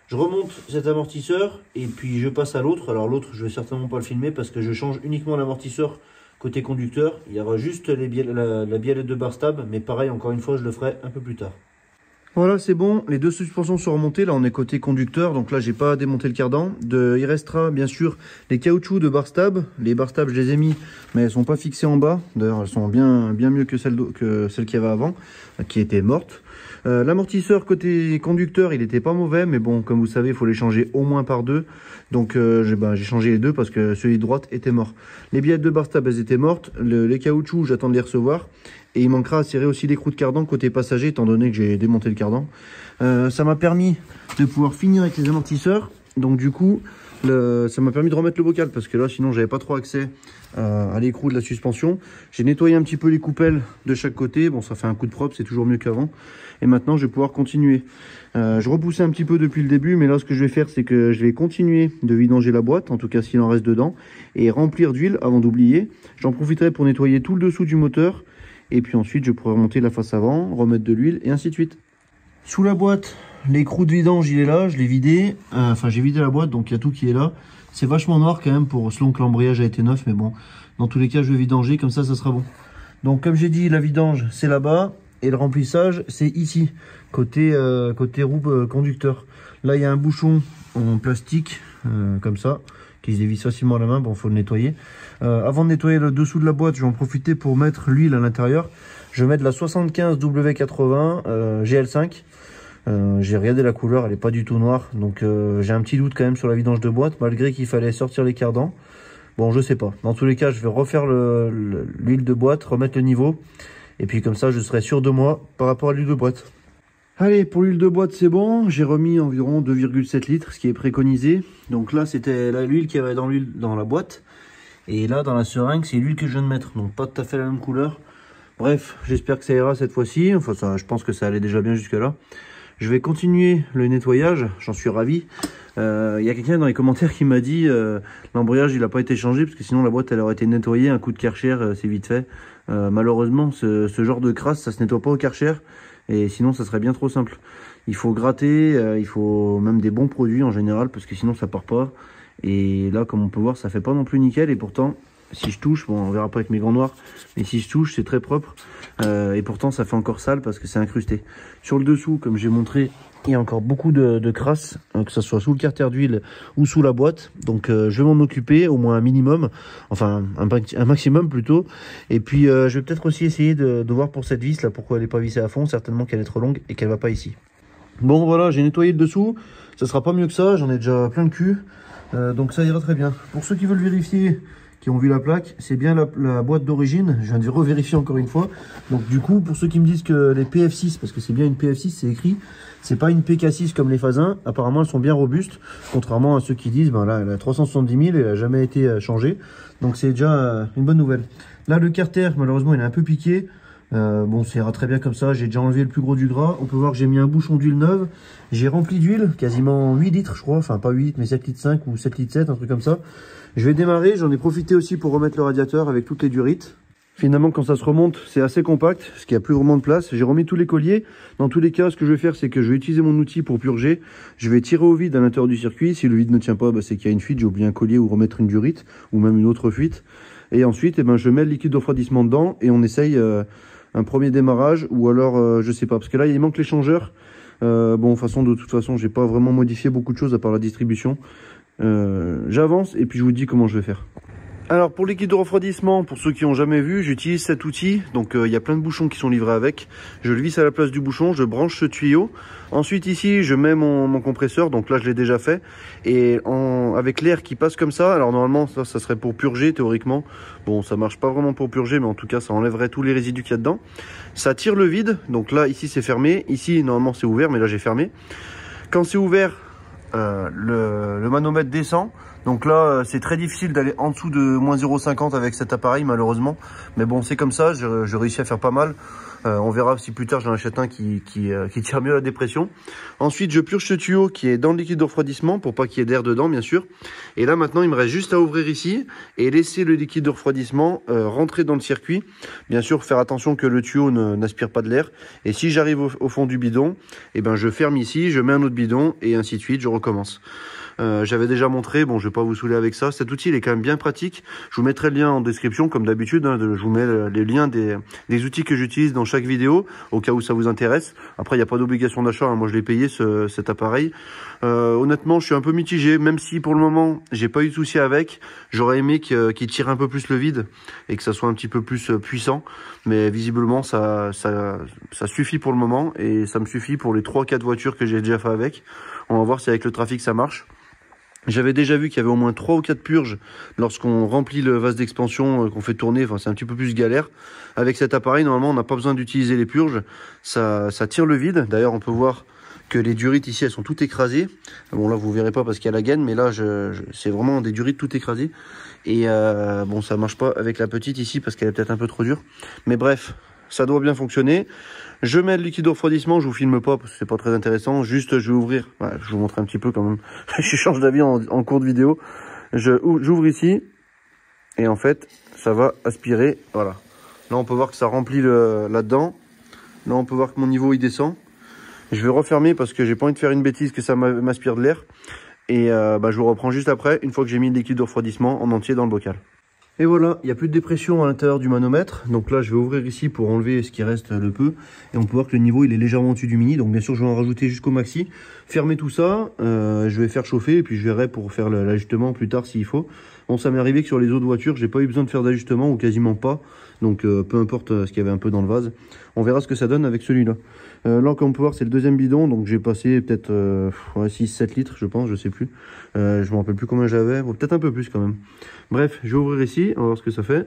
Je remonte cet amortisseur et puis je passe à l'autre. Alors l'autre, je vais certainement pas le filmer parce que je change uniquement l'amortisseur côté conducteur. Il y aura juste la biellette de barre stable, mais pareil, encore une fois, je le ferai un peu plus tard. Voilà, c'est bon, les deux suspensions sont remontées, là on est côté conducteur, donc là j'ai pas démonté le cardan. Il restera bien sûr les caoutchoucs de barre stable. Les barres stable je les ai mis, mais elles sont pas fixées en bas. D'ailleurs elles sont bien mieux que celles qu'il y avait avant, qui étaient mortes. L'amortisseur côté conducteur il était pas mauvais, mais bon comme vous savez il faut les changer au moins par deux. Donc j'ai changé les deux parce que celui de droite était mort. Les billettes de barre stable elles étaient mortes, les caoutchoucs j'attends de les recevoir. Et il manquera à serrer aussi l'écrou de cardan côté passager, étant donné que j'ai démonté le cardan. Ça m'a permis de pouvoir finir avec les amortisseurs. Donc du coup, ça m'a permis de remettre le bocal parce que là sinon j'avais pas trop accès à l'écrou de la suspension. J'ai nettoyé un petit peu les coupelles de chaque côté, bon ça fait un coup de propre, c'est toujours mieux qu'avant. Et maintenant je vais pouvoir continuer. Je repoussais un petit peu depuis le début, mais là ce que je vais faire c'est que je vais continuer de vidanger la boîte, en tout cas s'il en reste dedans, et remplir d'huile avant d'oublier. J'en profiterai pour nettoyer tout le dessous du moteur, et puis ensuite je pourrai remonter la face avant, remettre de l'huile et ainsi de suite. Sous la boîte, l'écrou de vidange il est là, je l'ai vidé, enfin j'ai vidé la boîte donc il y a tout qui est là. C'est vachement noir quand même selon que l'embrayage a été neuf, mais bon, dans tous les cas je vais vidanger, comme ça sera bon. Donc comme j'ai dit, la vidange c'est là-bas et le remplissage c'est ici, côté roue conducteur. Là il y a un bouchon en plastique comme ça, qui se dévisse facilement à la main, bon faut le nettoyer. Avant de nettoyer le dessous de la boîte, je vais en profiter pour mettre l'huile à l'intérieur. Je vais mettre la 75 W80 GL5. J'ai regardé la couleur, elle est pas du tout noire, donc j'ai un petit doute quand même sur la vidange de boîte, malgré qu'il fallait sortir les cardans. Bon, je sais pas. Dans tous les cas, je vais refaire l'huile de boîte, remettre le niveau, et puis comme ça, je serai sûr de moi par rapport à l'huile de boîte. Allez, pour l'huile de boîte, c'est bon. J'ai remis environ 2,7 litres, ce qui est préconisé. Donc là, c'était l'huile qu'il y avait dans la boîte, et là, dans la seringue, c'est l'huile que je viens de mettre, donc pas tout à fait la même couleur. Bref, j'espère que ça ira cette fois-ci. Enfin, ça, je pense que ça allait déjà bien jusque-là. Je vais continuer le nettoyage, j'en suis ravi. Y a quelqu'un dans les commentaires qui m'a dit l'embrayage il n'a pas été changé parce que sinon la boîte elle aurait été nettoyée, un coup de Karcher c'est vite fait. Malheureusement ce genre de crasse ça se nettoie pas au Karcher et sinon ça serait bien trop simple. Il faut gratter, il faut même des bons produits en général parce que sinon ça part pas. Et là comme on peut voir ça fait pas non plus nickel et pourtant si je touche, bon on verra pas avec mes gants noirs, mais si je touche c'est très propre et pourtant ça fait encore sale parce que c'est incrusté. Sur le dessous comme j'ai montré il y a encore beaucoup de crasse, que ce soit sous le carter d'huile ou sous la boîte, donc je vais m'en occuper au moins un minimum, enfin un maximum plutôt. Et puis je vais peut-être aussi essayer de voir pour cette vis là pourquoi elle n'est pas vissée à fond, certainement qu'elle est trop longue et qu'elle va pas ici. Bon voilà, j'ai nettoyé le dessous, ça sera pas mieux que ça, j'en ai déjà plein le cul, donc ça ira très bien. Pour ceux qui veulent vérifier, qui ont vu la plaque, c'est bien la boîte d'origine, je viens de revérifier encore une fois. Donc du coup, pour ceux qui me disent que les PF6, parce que c'est bien une PF6, c'est écrit, c'est pas une PK6 comme les Fasins, apparemment elles sont bien robustes, contrairement à ceux qui disent, ben là elle a 370 000 et elle n'a jamais été changée, donc c'est déjà une bonne nouvelle. Là le carter, malheureusement il est un peu piqué, bon ça ira très bien comme ça, j'ai déjà enlevé le plus gros du gras, on peut voir que j'ai mis un bouchon d'huile neuve, j'ai rempli d'huile, quasiment 8 litres je crois, enfin pas 8 litres mais 7 litres 5 ou 7 litres 7, un truc comme ça. Je vais démarrer, j'en ai profité aussi pour remettre le radiateur avec toutes les durites. Finalement quand ça se remonte c'est assez compact, parce qu'il n'y a plus vraiment de place. J'ai remis tous les colliers. Dans tous les cas ce que je vais faire c'est que je vais utiliser mon outil pour purger. Je vais tirer au vide à l'intérieur du circuit. Si le vide ne tient pas, bah, c'est qu'il y a une fuite, j'ai oublié un collier ou remettre une durite, ou même une autre fuite. Et ensuite je mets le liquide de refroidissement dedans et on essaye un premier démarrage, ou alors je sais pas, parce que là il manque l'échangeur. Bon de toute façon j'ai pas vraiment modifié beaucoup de choses à part la distribution. J'avance et puis je vous dis comment je vais faire. Alors pour le liquide de refroidissement, pour ceux qui n'ont jamais vu, j'utilise cet outil. Donc il y a plein de bouchons qui sont livrés avec. Je le visse à la place du bouchon, je branche ce tuyau. Ensuite ici je mets mon compresseur, donc là je l'ai déjà fait. Et avec l'air qui passe comme ça, alors normalement ça serait pour purger théoriquement. Bon ça marche pas vraiment pour purger, mais en tout cas ça enlèverait tous les résidus qu'il y a dedans. Ça tire le vide, donc là ici c'est fermé, ici normalement c'est ouvert, mais là j'ai fermé. Quand c'est ouvert, le manomètre descend. Donc là c'est très difficile d'aller en dessous de moins 0,50 avec cet appareil malheureusement, mais bon c'est comme ça, je réussis à faire pas mal. On verra si plus tard j'en achète un qui tire mieux la dépression. Ensuite je purge ce tuyau qui est dans le liquide de refroidissement pour pas qu'il y ait d'air dedans bien sûr. Et là maintenant il me reste juste à ouvrir ici et laisser le liquide de refroidissement rentrer dans le circuit. Bien sûr faire attention que le tuyau n'aspire pas de l'air. Et si j'arrive au fond du bidon, et je ferme ici, je mets un autre bidon et ainsi de suite, je recommence. J'avais déjà montré, bon je vais pas vous saouler avec ça, cet outil il est quand même bien pratique. Je vous mettrai le lien en description comme d'habitude, hein, je vous mets les liens des outils que j'utilise dans chaque vidéo au cas où ça vous intéresse. Après il n'y a pas d'obligation d'achat, hein, moi je l'ai payé cet appareil. Honnêtement je suis un peu mitigé, même si pour le moment j'ai pas eu de souci avec. J'aurais aimé qu'il tire un peu plus le vide et que ça soit un petit peu plus puissant, mais visiblement ça suffit pour le moment et ça me suffit pour les 3-4 voitures que j'ai déjà fait avec. On va voir si avec le trafic ça marche. J'avais déjà vu qu'il y avait au moins 3 ou 4 purges lorsqu'on remplit le vase d'expansion qu'on fait tourner, enfin c'est un petit peu plus galère. Avec cet appareil, normalement on n'a pas besoin d'utiliser les purges, ça tire le vide. D'ailleurs on peut voir que les durites ici elles sont toutes écrasées. Bon là vous verrez pas parce qu'il y a la gaine, mais là c'est vraiment des durites toutes écrasées. Et bon ça marche pas avec la petite ici parce qu'elle est peut-être un peu trop dure. Mais bref, ça doit bien fonctionner. Je mets le liquide de refroidissement, je vous filme pas parce que c'est pas très intéressant. Juste je vais ouvrir, ouais, je vous montre un petit peu quand même. Je change d'avis en cours de vidéo. J'ouvre ici et en fait ça va aspirer, voilà. Là on peut voir que ça remplit là-dedans. Là on peut voir que mon niveau il descend. Je vais refermer parce que j'ai pas envie de faire une bêtise que ça m'aspire de l'air. Et je vous reprends juste après, une fois que j'ai mis le liquide de refroidissement en entier dans le bocal. Et voilà, il n'y a plus de dépression à l'intérieur du manomètre. Donc là, je vais ouvrir ici pour enlever ce qui reste de peu. Et on peut voir que le niveau, il est légèrement au-dessus du mini. Donc bien sûr, je vais en rajouter jusqu'au maxi. Fermer tout ça, je vais faire chauffer et puis je verrai pour faire l'ajustement plus tard s'il faut. Bon, ça m'est arrivé que sur les autres voitures, j'ai pas eu besoin de faire d'ajustement ou quasiment pas. Donc peu importe ce qu'il y avait un peu dans le vase. On verra ce que ça donne avec celui-là. Là, comme on peut voir, c'est le deuxième bidon. Donc j'ai passé peut-être 6-7 litres, je pense, je sais plus. Je me rappelle plus combien j'avais. Bon, peut-être un peu plus quand même. Bref, je vais ouvrir ici, on va voir ce que ça fait.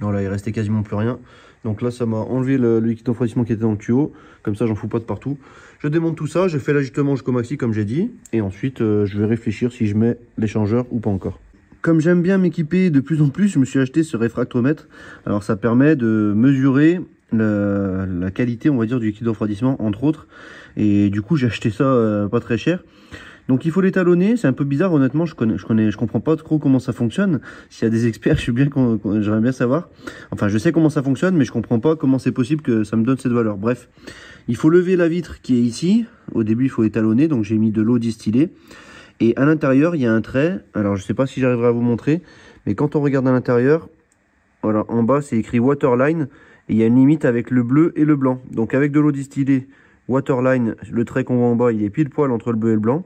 Voilà, il restait quasiment plus rien. Donc là, ça m'a enlevé le liquide de refroidissement qui était dans le tuyau. Comme ça, j'en fous pas de partout. Je démonte tout ça, je fais l'ajustement jusqu'au maxi comme j'ai dit. Et ensuite, je vais réfléchir si je mets l'échangeur ou pas encore. Comme j'aime bien m'équiper de plus en plus, je me suis acheté ce réfractomètre. Alors ça permet de mesurer la qualité, on va dire, du liquide de refroidissement, entre autres. Et du coup, j'ai acheté ça pas très cher. Donc il faut l'étalonner, c'est un peu bizarre honnêtement, je comprends pas trop comment ça fonctionne. S'il y a des experts, j'aimerais bien savoir. Enfin, je sais comment ça fonctionne, mais je comprends pas comment c'est possible que ça me donne cette valeur. Bref, il faut lever la vitre qui est ici. Au début, il faut étalonner, donc j'ai mis de l'eau distillée. Et à l'intérieur, il y a un trait. Alors, je sais pas si j'arriverai à vous montrer, mais quand on regarde à l'intérieur, voilà, en bas, c'est écrit Waterline. Et il y a une limite avec le bleu et le blanc. Donc, avec de l'eau distillée, Waterline, le trait qu'on voit en bas, il est pile poil entre le bleu et le blanc.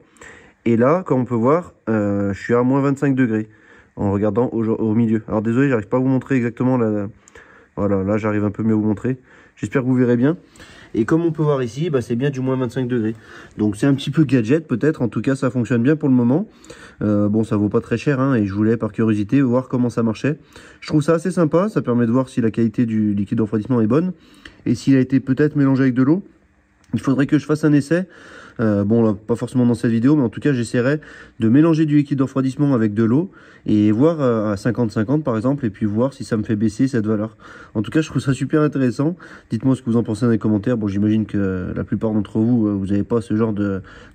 Et là, comme on peut voir, je suis à moins 25 degrés en regardant au milieu. Alors désolé, j'arrive pas à vous montrer exactement là. Voilà, là j'arrive un peu mieux à vous montrer. J'espère que vous verrez bien. Et comme on peut voir ici, c'est bien du moins 25 degrés. Donc c'est un petit peu gadget peut-être. En tout cas, ça fonctionne bien pour le moment. Bon, ça vaut pas très cher, hein, et je voulais par curiosité voir comment ça marchait. Je trouve ça assez sympa. Ça permet de voir si la qualité du liquide de refroidissement est bonne et s'il a été peut-être mélangé avec de l'eau. Il faudrait que je fasse un essai. Bon, là, pas forcément dans cette vidéo, mais en tout cas, j'essaierai de mélanger du liquide de refroidissement avec de l'eau et voir à 50-50 par exemple, et puis voir si ça me fait baisser cette valeur. En tout cas, je trouve ça super intéressant. Dites-moi ce que vous en pensez dans les commentaires. Bon, j'imagine que la plupart d'entre vous, vous n'avez pas ce genre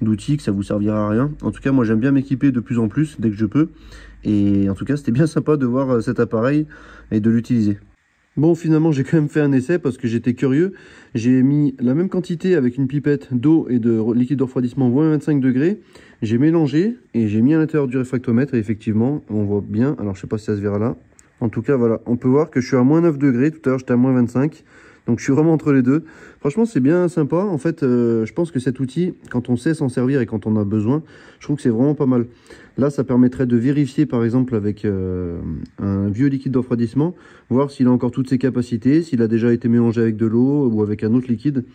d'outils, que ça vous servira à rien. En tout cas, moi, j'aime bien m'équiper de plus en plus dès que je peux. Et en tout cas, c'était bien sympa de voir cet appareil et de l'utiliser. Bon, finalement, j'ai quand même fait un essai parce que j'étais curieux. J'ai mis la même quantité avec une pipette d'eau et de liquide de refroidissement moins 25 degrés. J'ai mélangé et j'ai mis à l'intérieur du réfractomètre. Et effectivement, on voit bien. Alors, je sais pas si ça se verra là. En tout cas, voilà. On peut voir que je suis à moins 9 degrés. Tout à l'heure, j'étais à moins 25. Donc, je suis vraiment entre les deux. Franchement, c'est bien sympa. En fait, je pense que cet outil, quand on sait s'en servir et quand on a besoin, je trouve que c'est vraiment pas mal. Là, ça permettrait de vérifier, par exemple, avec un vieux liquide de refroidissement, voir s'il a encore toutes ses capacités, s'il a déjà été mélangé avec de l'eau ou avec un autre liquide.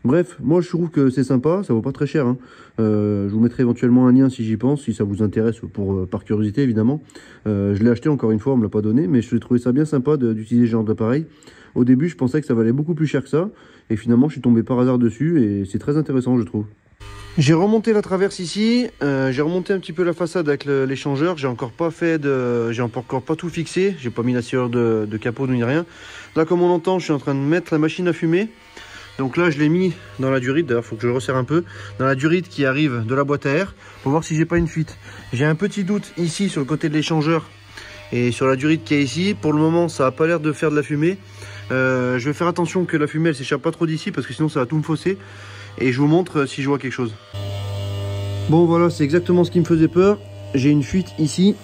Bref, moi, je trouve que c'est sympa. Ça vaut pas très cher, hein. Je vous mettrai éventuellement un lien si j'y pense, si ça vous intéresse, par curiosité, évidemment. Je l'ai acheté encore une fois, on me l'a pas donné, mais je trouvais ça bien sympa d'utiliser ce genre d'appareil. Au début, je pensais que ça valait beaucoup plus cher que ça. Et finalement, je suis tombé par hasard dessus et c'est très intéressant, je trouve. J'ai remonté la traverse ici, j'ai remonté un petit peu la façade avec l'échangeur. J'ai encore pas tout fixé, j'ai pas mis la sciure de capot ni rien. Là, comme on entend, je suis en train de mettre la machine à fumer. Donc là, je l'ai mis dans la durite. D'ailleurs, il faut que je le resserre un peu. Dans la durite qui arrive de la boîte à air pour voir si j'ai pas une fuite. J'ai un petit doute ici sur le côté de l'échangeur et sur la durite qui est ici. Pour le moment, ça a pas l'air de faire de la fumée. Je vais faire attention que la fumée elle s'échappe pas trop d'ici parce que sinon ça va tout me fausser. Et je vous montre si je vois quelque chose. Bon, voilà, c'est exactement ce qui me faisait peur. J'ai une fuite ici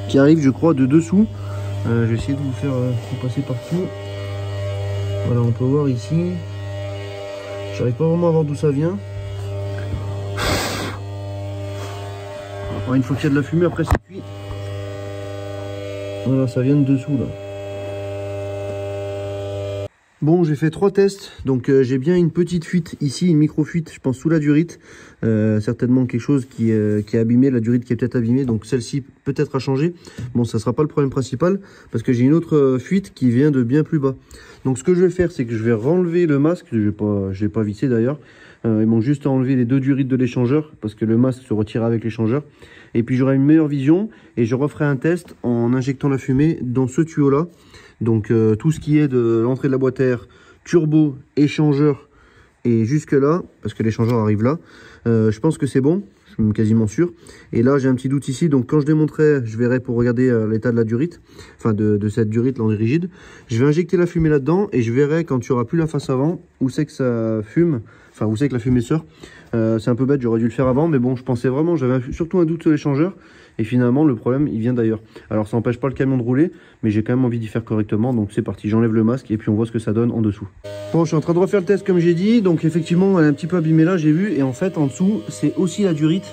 qui arrive, je crois, de dessous. Je vais essayer de vous faire passer par-dessous. Voilà, on peut voir ici. J'arrive pas vraiment à voir d'où ça vient. Alors, une fois qu'il y a de la fumée, après c'est cuit. Voilà, ça vient de dessous là. Bon, j'ai fait 3 tests, donc j'ai bien une petite fuite ici, une micro-fuite, je pense sous la durite. Certainement quelque chose qui est abîmé, la durite qui est peut-être abîmée, donc celle-ci peut-être à changer. Bon, ça sera pas le problème principal, parce que j'ai une autre fuite qui vient de bien plus bas. Donc ce que je vais faire, c'est que je vais renlever le masque, je l'ai pas vissé d'ailleurs. Il manque juste à enlever les 2 durites de l'échangeur, parce que le masque se retire avec l'échangeur. Et puis j'aurai une meilleure vision, et je referai un test en injectant la fumée dans ce tuyau-là. Donc tout ce qui est de l'entrée de la boîte à air, turbo, échangeur et jusque là, parce que l'échangeur arrive là, je pense que c'est bon, je suis quasiment sûr. Et là j'ai un petit doute ici, donc quand je démonterai, je verrai pour regarder l'état de la durite, enfin de cette durite là, rigide. Je vais injecter la fumée là-dedans et je verrai quand il n'y aura plus la face avant, où c'est que ça fume, enfin où c'est que la fumée sort. C'est un peu bête, j'aurais dû le faire avant, mais bon, je pensais vraiment, j'avais surtout un doute sur l'échangeur. Et finalement, le problème, il vient d'ailleurs. Alors, ça n'empêche pas le camion de rouler, mais j'ai quand même envie d'y faire correctement. Donc, c'est parti. J'enlève le masque et puis on voit ce que ça donne en dessous. Bon, je suis en train de refaire le test comme j'ai dit. Donc, effectivement, elle est un petit peu abîmée là, j'ai vu. Et en fait, en dessous, c'est aussi la durite.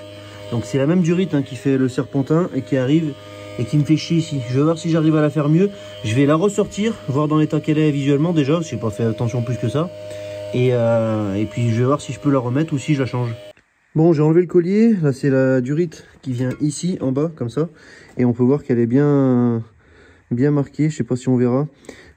Donc, c'est la même durite qui fait le serpentin et qui arrive et qui me fait chier ici. Je vais voir si j'arrive à la faire mieux. Je vais la ressortir, voir dans l'état qu'elle est visuellement déjà. Je n'ai pas fait attention plus que ça. Et puis, je vais voir si je peux la remettre ou si je la change. Bon, j'ai enlevé le collier, là c'est la durite qui vient ici en bas comme ça et on peut voir qu'elle est bien marquée, je sais pas si on verra.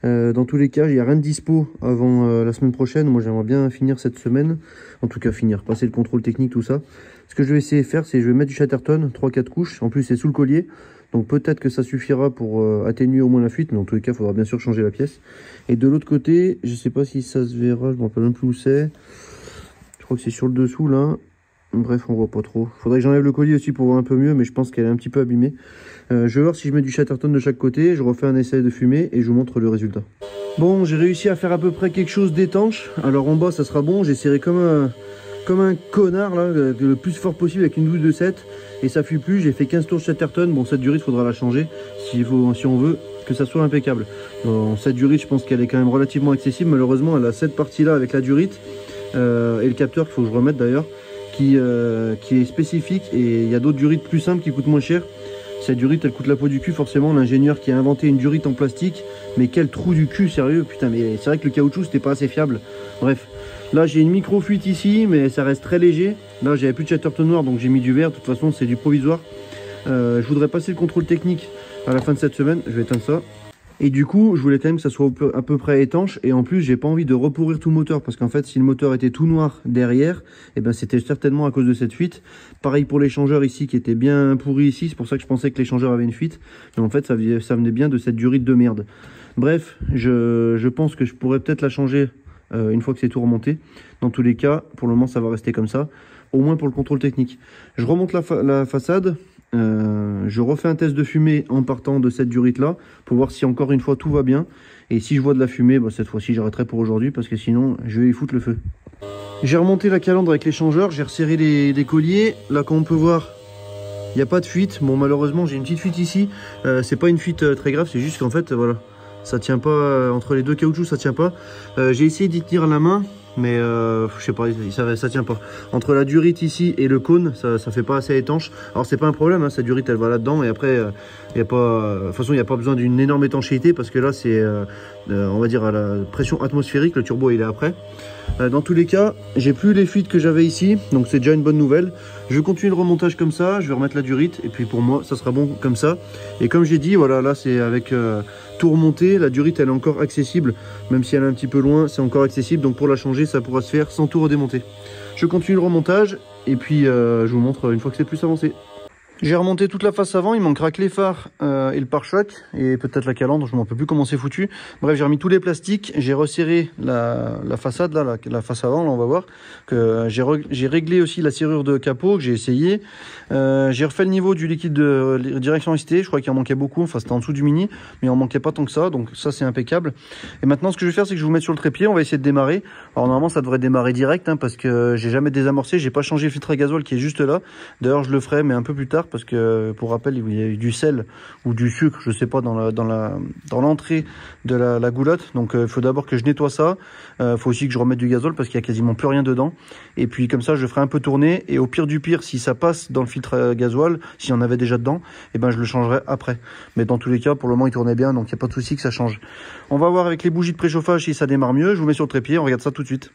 Dans tous les cas, il n'y a rien de dispo avant la semaine prochaine. Moi j'aimerais bien finir cette semaine, en tout cas passer le contrôle technique, tout ça. Ce que je vais essayer de faire, c'est je vais mettre du Chatterton, 3-4 couches, en plus c'est sous le collier. Donc peut-être que ça suffira pour atténuer au moins la fuite, mais en tous les cas il faudra bien sûr changer la pièce. Et de l'autre côté, je sais pas si ça se verra, je me rappelle même plus où c'est. Je crois que c'est sur le dessous là. Bref, on voit pas trop. Faudrait que j'enlève le collier aussi pour voir un peu mieux, mais je pense qu'elle est un petit peu abîmée. Je vais voir si je mets du Chatterton de chaque côté, je refais un essai de fumée et je vous montre le résultat. Bon, j'ai réussi à faire à peu près quelque chose d'étanche. Alors en bas, ça sera bon. J'ai serré comme un connard, là, le plus fort possible avec une douille de 7. Et ça fuit plus. J'ai fait 15 tours de Chatterton. Bon, cette durite, il faudra la changer si on veut que ça soit impeccable. Bon, cette durite, je pense qu'elle est quand même relativement accessible. Malheureusement, elle a cette partie-là avec la durite et le capteur qu'il faut que je remette d'ailleurs. Qui est spécifique et il y a d'autres durites plus simples qui coûtent moins cher. Cette durite elle coûte la peau du cul forcément, l'ingénieur qui a inventé une durite en plastique, mais quel trou du cul, sérieux, putain, mais c'est vrai que le caoutchouc c'était pas assez fiable. Bref, là j'ai une micro fuite ici mais ça reste très léger. Là j'avais plus de Chatterton noir donc j'ai mis du vert, de toute façon c'est du provisoire. Je voudrais passer le contrôle technique à la fin de cette semaine, je vais éteindre ça. Et du coup, je voulais quand même que ça soit à peu près étanche. Et en plus, j'ai pas envie de repourrir tout le moteur. Parce qu'en fait, si le moteur était tout noir derrière, eh ben, c'était certainement à cause de cette fuite. Pareil pour l'échangeur ici, qui était bien pourri ici. C'est pour ça que je pensais que l'échangeur avait une fuite. Mais en fait, ça venait bien de cette durite de merde. Bref, je pense que je pourrais peut-être la changer une fois que c'est tout remonté. Dans tous les cas, pour le moment, ça va rester comme ça. Au moins pour le contrôle technique. Je remonte la façade. Je refais un test de fumée en partant de cette durite là pour voir si encore une fois tout va bien et si je vois de la fumée, bah, cette fois-ci j'arrêterai pour aujourd'hui parce que sinon je vais y foutre le feu. J'ai remonté la calandre avec l'échangeur, j'ai resserré les colliers. Là comme on peut voir, il n'y a pas de fuite. Bon, malheureusement j'ai une petite fuite ici, c'est pas une fuite très grave, c'est juste qu'en fait voilà, ça tient pas entre les deux caoutchoucs, ça tient pas. J'ai essayé d'y tenir la main mais je sais pas, ça tient pas. Entre la durite ici et le cône, ça fait pas assez étanche. Alors c'est pas un problème, hein, sa durite elle va là-dedans et après de toute façon il n'y a pas besoin d'une énorme étanchéité parce que là c'est on va dire à la pression atmosphérique, le turbo il est après. Dans tous les cas, j'ai plus les fuites que j'avais ici, donc c'est déjà une bonne nouvelle. Je continue le remontage comme ça, je vais remettre la durite et puis pour moi ça sera bon comme ça. Et comme j'ai dit, voilà, là c'est avec tout remonté, la durite elle est encore accessible, même si elle est un petit peu loin, c'est encore accessible, donc pour la changer ça pourra se faire sans tout redémonter. Je continue le remontage et puis je vous montre une fois que c'est plus avancé. J'ai remonté toute la face avant, il manquera que les phares et le pare-choc et peut-être la calandre, je m'en peux plus comment c'est foutu. Bref, j'ai remis tous les plastiques, j'ai resserré la façade, là, la face avant, là on va voir. Que j'ai réglé aussi la serrure de capot que j'ai essayé. J'ai refait le niveau du liquide de direction ST, je crois qu'il en manquait beaucoup, enfin c'était en dessous du mini, mais il en manquait pas tant que ça, donc ça c'est impeccable. Et maintenant ce que je vais faire c'est que je vais vous mettre sur le trépied, on va essayer de démarrer. Alors normalement ça devrait démarrer direct parce que j'ai jamais désamorcé, j'ai pas changé le filtre à gasoil qui est juste là. D'ailleurs je le ferai mais un peu plus tard. l'air parce que, pour rappel, il y a eu du sel ou du sucre, je sais pas, dans l'entrée de la goulotte. Donc il faut d'abord que je nettoie ça. Il faut aussi que je remette du gazole parce qu'il y a quasiment plus rien dedans. Et puis comme ça, je ferai un peu tourner. Et au pire du pire, si ça passe dans le filtre gasoil, s'il y en avait déjà dedans, et ben je le changerai après. Mais dans tous les cas, pour le moment, il tournait bien, donc il n'y a pas de souci que ça change. On va voir avec les bougies de préchauffage si ça démarre mieux. Je vous mets sur le trépied, on regarde ça tout de suite.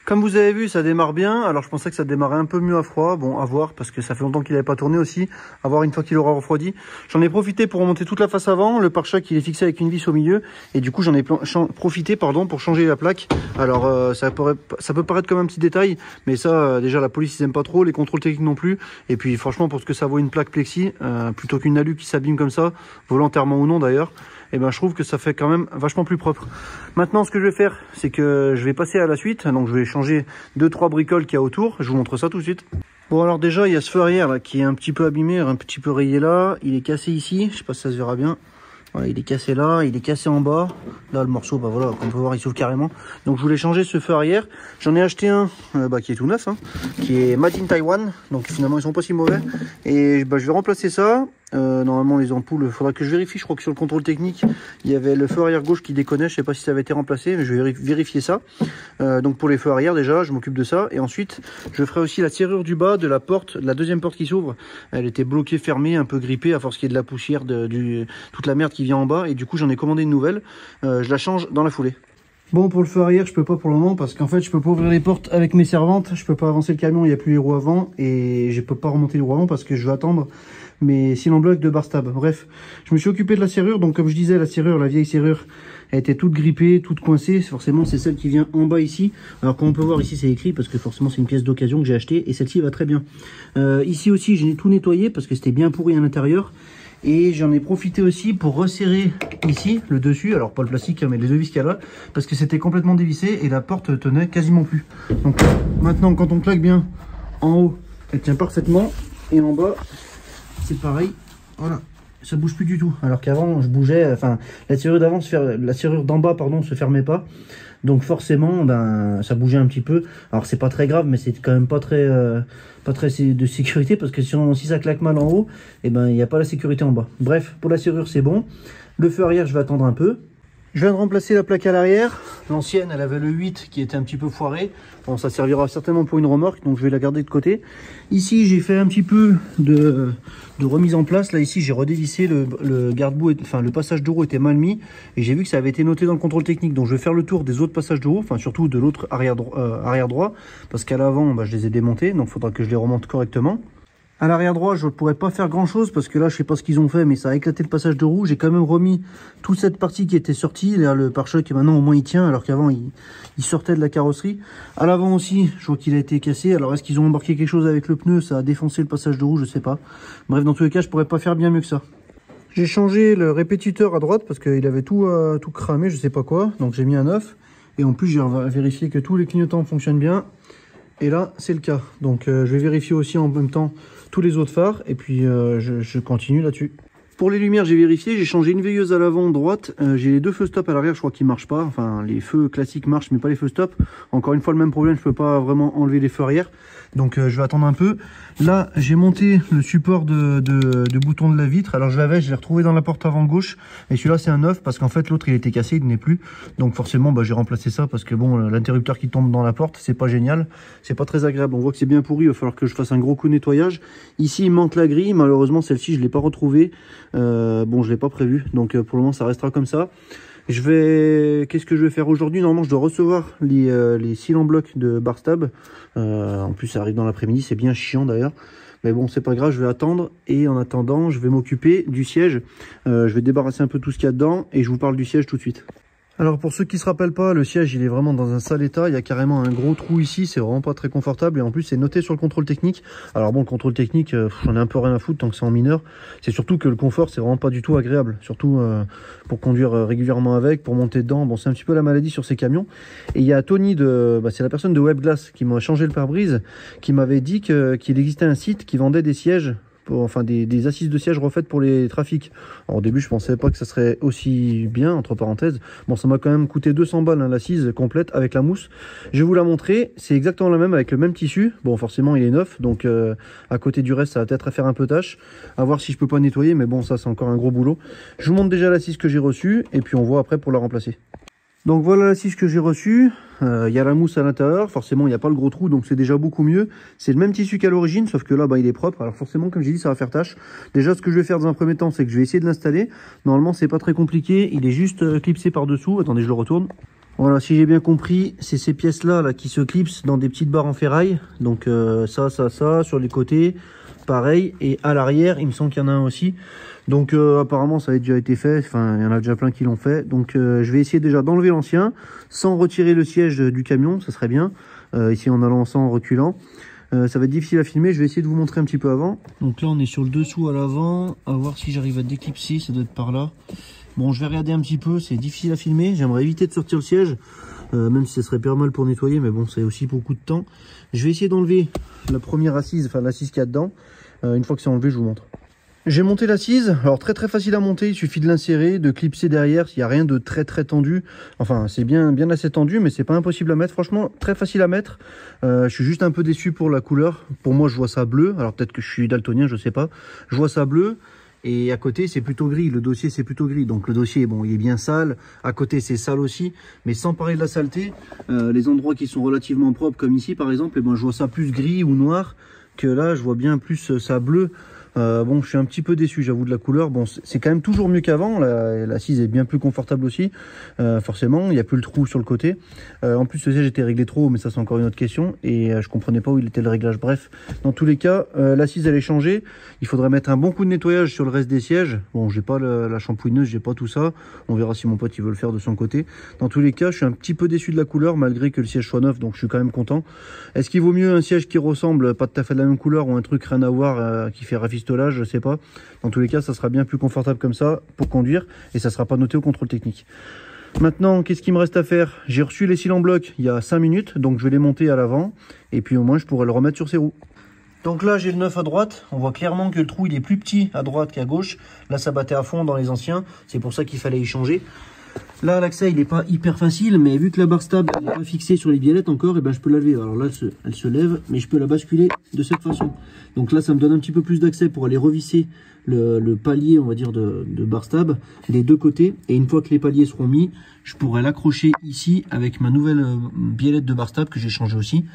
Comme vous avez vu, ça démarre bien. Alors je pensais que ça démarrait un peu mieux à froid. Bon, à voir, parce que ça fait longtemps qu'il n'avait pas tourné aussi. À voir une fois qu'il aura refroidi. J'en ai profité pour remonter toute la face avant. Le pare-choc, il est fixé avec une vis au milieu. Et du coup, j'en ai profité pour changer la plaque. Alors ça peut paraître comme un petit détail. Mais ça, déjà, la police, ils aiment pas trop. Les contrôles techniques non plus. Et puis franchement, pour ce que ça vaut une plaque plexi, plutôt qu'une alu qui s'abîme comme ça, volontairement ou non d'ailleurs, et ben je trouve que ça fait quand même vachement plus propre. Maintenant, ce que je vais faire, c'est que je vais passer à la suite. Donc je vais changer 2-3 bricoles qu'il y a autour. Je vous montre ça tout de suite. Bon, alors déjà, il y a ce feu arrière là qui est un petit peu abîmé, un petit peu rayé là. Il est cassé ici, je sais pas si ça se verra bien. Voilà, il est cassé là, il est cassé en bas. Là, le morceau, bah voilà, comme on peut voir, il s'ouvre carrément. Donc je voulais changer ce feu arrière. J'en ai acheté un qui est tout neuf, qui est made in Taiwan. Donc finalement, ils sont pas si mauvais. Et je vais remplacer ça. Normalement, les ampoules, il faudra que je vérifie. Je crois que sur le contrôle technique, il y avait le feu arrière gauche qui déconnait. Je sais pas si ça avait été remplacé, mais je vais vérifier ça. Donc pour les feux arrière, déjà, je m'occupe de ça. Et ensuite, je ferai aussi la serrure du bas de la porte, de la deuxième porte qui s'ouvre. Elle était bloquée, fermée, un peu grippée à force qu'il y ait de la poussière, toute la merde qui vient en bas. Et du coup, j'en ai commandé une nouvelle. Je la change dans la foulée. Bon, pour le feu arrière, je peux pas pour le moment parce qu'en fait, je peux pas ouvrir les portes avec mes servantes. Je peux pas avancer le camion, il n'y a plus les roues avant. Et je peux pas remonter les roues avant parce que je vais attendre mes cylindres blocs de Barstab. Bref, je me suis occupé de la serrure. Donc comme je disais, la vieille serrure, elle était toute grippée, toute coincée. Forcément, c'est celle qui vient en bas ici. Alors comme on peut voir ici, c'est écrit parce que forcément, c'est une pièce d'occasion que j'ai achetée. Et celle-ci va très bien. Ici aussi, j'ai tout nettoyé parce que c'était bien pourri à l'intérieur. Et j'en ai profité aussi pour resserrer ici le dessus, alors pas le plastique mais les deux vis qu'il y a là, parce que c'était complètement dévissé et la porte tenait quasiment plus. Donc maintenant, quand on claque bien en haut, elle tient parfaitement, et en bas c'est pareil, voilà, ça bouge plus du tout. Alors qu'avant je bougeais, enfin la serrure d'avant, la serrure d'en bas pardon, se fermait pas. Donc forcément, ben, ça bougeait un petit peu. Alors c'est pas très grave, mais c'est quand même pas très de sécurité, parce que si ça claque mal en haut, et ben il n'y a pas la sécurité en bas. Bref, pour la serrure c'est bon. Le feu arrière, je vais attendre un peu. Je viens de remplacer la plaque à l'arrière. L'ancienne, elle avait le 8 qui était un petit peu foiré. Bon, ça servira certainement pour une remorque, donc je vais la garder de côté. Ici, j'ai fait un petit peu de remise en place. Là, ici, j'ai redévissé le garde-boue, enfin le passage de roue était mal mis. Et j'ai vu que ça avait été noté dans le contrôle technique. Donc je vais faire le tour des autres passages de roue, enfin surtout de l'autre arrière droit. Parce qu'à l'avant, bah, je les ai démontés, donc il faudra que je les remonte correctement. À l'arrière droit, je ne pourrais pas faire grand chose parce que là, je sais pas ce qu'ils ont fait, mais ça a éclaté le passage de roue. J'ai quand même remis toute cette partie qui était sortie. Là, le pare-choc, maintenant, au moins, il tient, alors qu'avant, il sortait de la carrosserie. À l'avant aussi, je vois qu'il a été cassé. Alors, est-ce qu'ils ont embarqué quelque chose avec le pneu? Ça a défoncé le passage de roue, je sais pas. Bref, dans tous les cas, je pourrais pas faire bien mieux que ça. J'ai changé le répétiteur à droite parce qu'il avait tout cramé, je sais pas quoi. Donc, j'ai mis un neuf. Et en plus, j'ai vérifié que tous les clignotants fonctionnent bien. Et là, c'est le cas. Donc, je vais vérifier aussi en même temps tous les autres phares. Et puis, je continue là-dessus. Pour les lumières, j'ai vérifié. J'ai changé une veilleuse à l'avant droite. J'ai les deux feux stop à l'arrière, je crois qu'ils marchent pas. Enfin, les feux classiques marchent, mais pas les feux stop. Encore une fois, le même problème. Je peux pas vraiment enlever les feux arrière. Donc, je vais attendre un peu. Là, j'ai monté le support de bouton de la vitre. Alors, je l'ai retrouvé dans la porte avant gauche. Et celui-là, c'est un neuf parce qu'en fait, l'autre, il était cassé, il n'est plus. Donc, forcément, bah, j'ai remplacé ça parce que bon, l'interrupteur qui tombe dans la porte, c'est pas génial. C'est pas très agréable. On voit que c'est bien pourri. Il va falloir que je fasse un gros coup de nettoyage. Ici, il manque la grille. Malheureusement, celle-ci, je l'ai pas retrouvée. Bon, je l'ai pas prévu. Donc, pour le moment, ça restera comme ça. Qu'est-ce que je vais faire aujourd'hui? Normalement, je dois recevoir les cils en bloc de Barstab. En plus, ça arrive dans l'après-midi, c'est bien chiant d'ailleurs. Mais bon, c'est pas grave, je vais attendre. Et en attendant, je vais m'occuper du siège. Je vais débarrasser un peu tout ce qu'il y a dedans et je vous parle du siège tout de suite. Alors pour ceux qui se rappellent pas, le siège il est vraiment dans un sale état, il y a carrément un gros trou ici, c'est vraiment pas très confortable et en plus c'est noté sur le contrôle technique. Alors bon, le contrôle technique, j'en ai un peu rien à foutre tant que c'est en mineur. C'est surtout que le confort c'est vraiment pas du tout agréable, surtout pour conduire régulièrement avec, pour monter dedans. Bon, c'est un petit peu la maladie sur ces camions. Et il y a Tony, c'est la personne de Webglass qui m'a changé le pare-brise, qui m'avait dit qu'il existait un site qui vendait des sièges, enfin des assises de siège refaites pour les trafics. Alors au début je pensais pas que ça serait aussi bien, entre parenthèses. Bon, ça m'a quand même coûté 200 balles hein, l'assise complète avec la mousse. Je vais vous la montrer, c'est exactement la même avec le même tissu. Bon, forcément il est neuf, donc à côté du reste ça va peut-être à faire un peu tâche, à voir si je peux pas nettoyer, mais bon, ça c'est encore un gros boulot. Je vous montre déjà l'assise que j'ai reçue et puis on voit après pour la remplacer. Donc voilà l'assise que j'ai reçue, il y a la mousse à l'intérieur, forcément il n'y a pas le gros trou, donc c'est déjà beaucoup mieux. C'est le même tissu qu'à l'origine, sauf que là il est propre, alors forcément comme j'ai dit ça va faire tâche. Déjà ce que je vais faire dans un premier temps, c'est que je vais essayer de l'installer. Normalement c'est pas très compliqué, il est juste clipsé par dessous, attendez je le retourne. Voilà, si j'ai bien compris, c'est ces pièces là qui se clipsent dans des petites barres en ferraille, donc ça, sur les côtés, pareil, et à l'arrière il me semble qu'il y en a un aussi. Donc apparemment ça a déjà été fait, enfin il y en a déjà plein qui l'ont fait. Donc je vais essayer déjà d'enlever l'ancien sans retirer le siège du camion, ça serait bien. Ici en allant en reculant. Ça va être difficile à filmer, je vais essayer de vous montrer un petit peu avant. Donc là on est sur le dessous à l'avant, à voir si j'arrive à déclipser, ça doit être par là. Bon, je vais regarder un petit peu, c'est difficile à filmer, j'aimerais éviter de sortir le siège, même si ça serait pas mal pour nettoyer, mais bon c'est aussi beaucoup de temps. Je vais essayer d'enlever la première assise, enfin l'assise qu'il y a dedans. Une fois que c'est enlevé je vous montre. J'ai monté l'assise, alors très facile à monter, il suffit de l'insérer, de clipser derrière, il n'y a rien de très tendu. Enfin c'est bien assez tendu, mais c'est pas impossible à mettre, franchement très facile à mettre. Je suis juste un peu déçu pour la couleur, pour moi je vois ça bleu, alors peut-être que je suis daltonien, je sais pas. Je vois ça bleu, et à côté c'est plutôt gris, le dossier c'est plutôt gris, donc le dossier bon il est bien sale, à côté c'est sale aussi, mais sans parler de la saleté, les endroits qui sont relativement propres comme ici par exemple, et ben, je vois ça plus gris ou noir, que là je vois bien plus ça bleu. Bon, je suis un petit peu déçu, j'avoue, de la couleur. Bon, c'est quand même toujours mieux qu'avant. L'assise est bien plus confortable aussi. Forcément, il n'y a plus le trou sur le côté. En plus, le siège était réglé trop haut, mais ça, c'est encore une autre question. Et je comprenais pas où il était le réglage. Bref, dans tous les cas, l'assise, elle est changée. Il faudrait mettre un bon coup de nettoyage sur le reste des sièges. Bon, j'ai pas la shampouineuse, j'ai pas tout ça. On verra si mon pote, il veut le faire de son côté. Dans tous les cas, je suis un petit peu déçu de la couleur, malgré que le siège soit neuf, donc je suis quand même content. Est-ce qu'il vaut mieux un siège qui ressemble, pas tout à fait de la même couleur, ou un truc rien à voir, qui fait rafistolage? Je sais pas. Dans tous les cas, ça sera bien plus confortable comme ça pour conduire et ça sera pas noté au contrôle technique. Maintenant, qu'est-ce qu'il me reste à faire? J'ai reçu les cils en bloc il y a 5 minutes, donc je vais les monter à l'avant et puis au moins je pourrai le remettre sur ses roues. Donc là, j'ai le 9 à droite. On voit clairement que le trou il est plus petit à droite qu'à gauche. Là, ça battait à fond dans les anciens. C'est pour ça qu'il fallait y changer. Là, l'accès, il n'est pas hyper facile, mais vu que la barre stable n'est pas fixée sur les biellettes encore, et ben, je peux la lever. Alors là, elle se lève, mais je peux la basculer de cette façon. Donc là, ça me donne un petit peu plus d'accès pour aller revisser le palier, on va dire, de barre stable des deux côtés. Et une fois que les paliers seront mis, je pourrai l'accrocher ici avec ma nouvelle biellette de barre stable que j'ai changé aussi.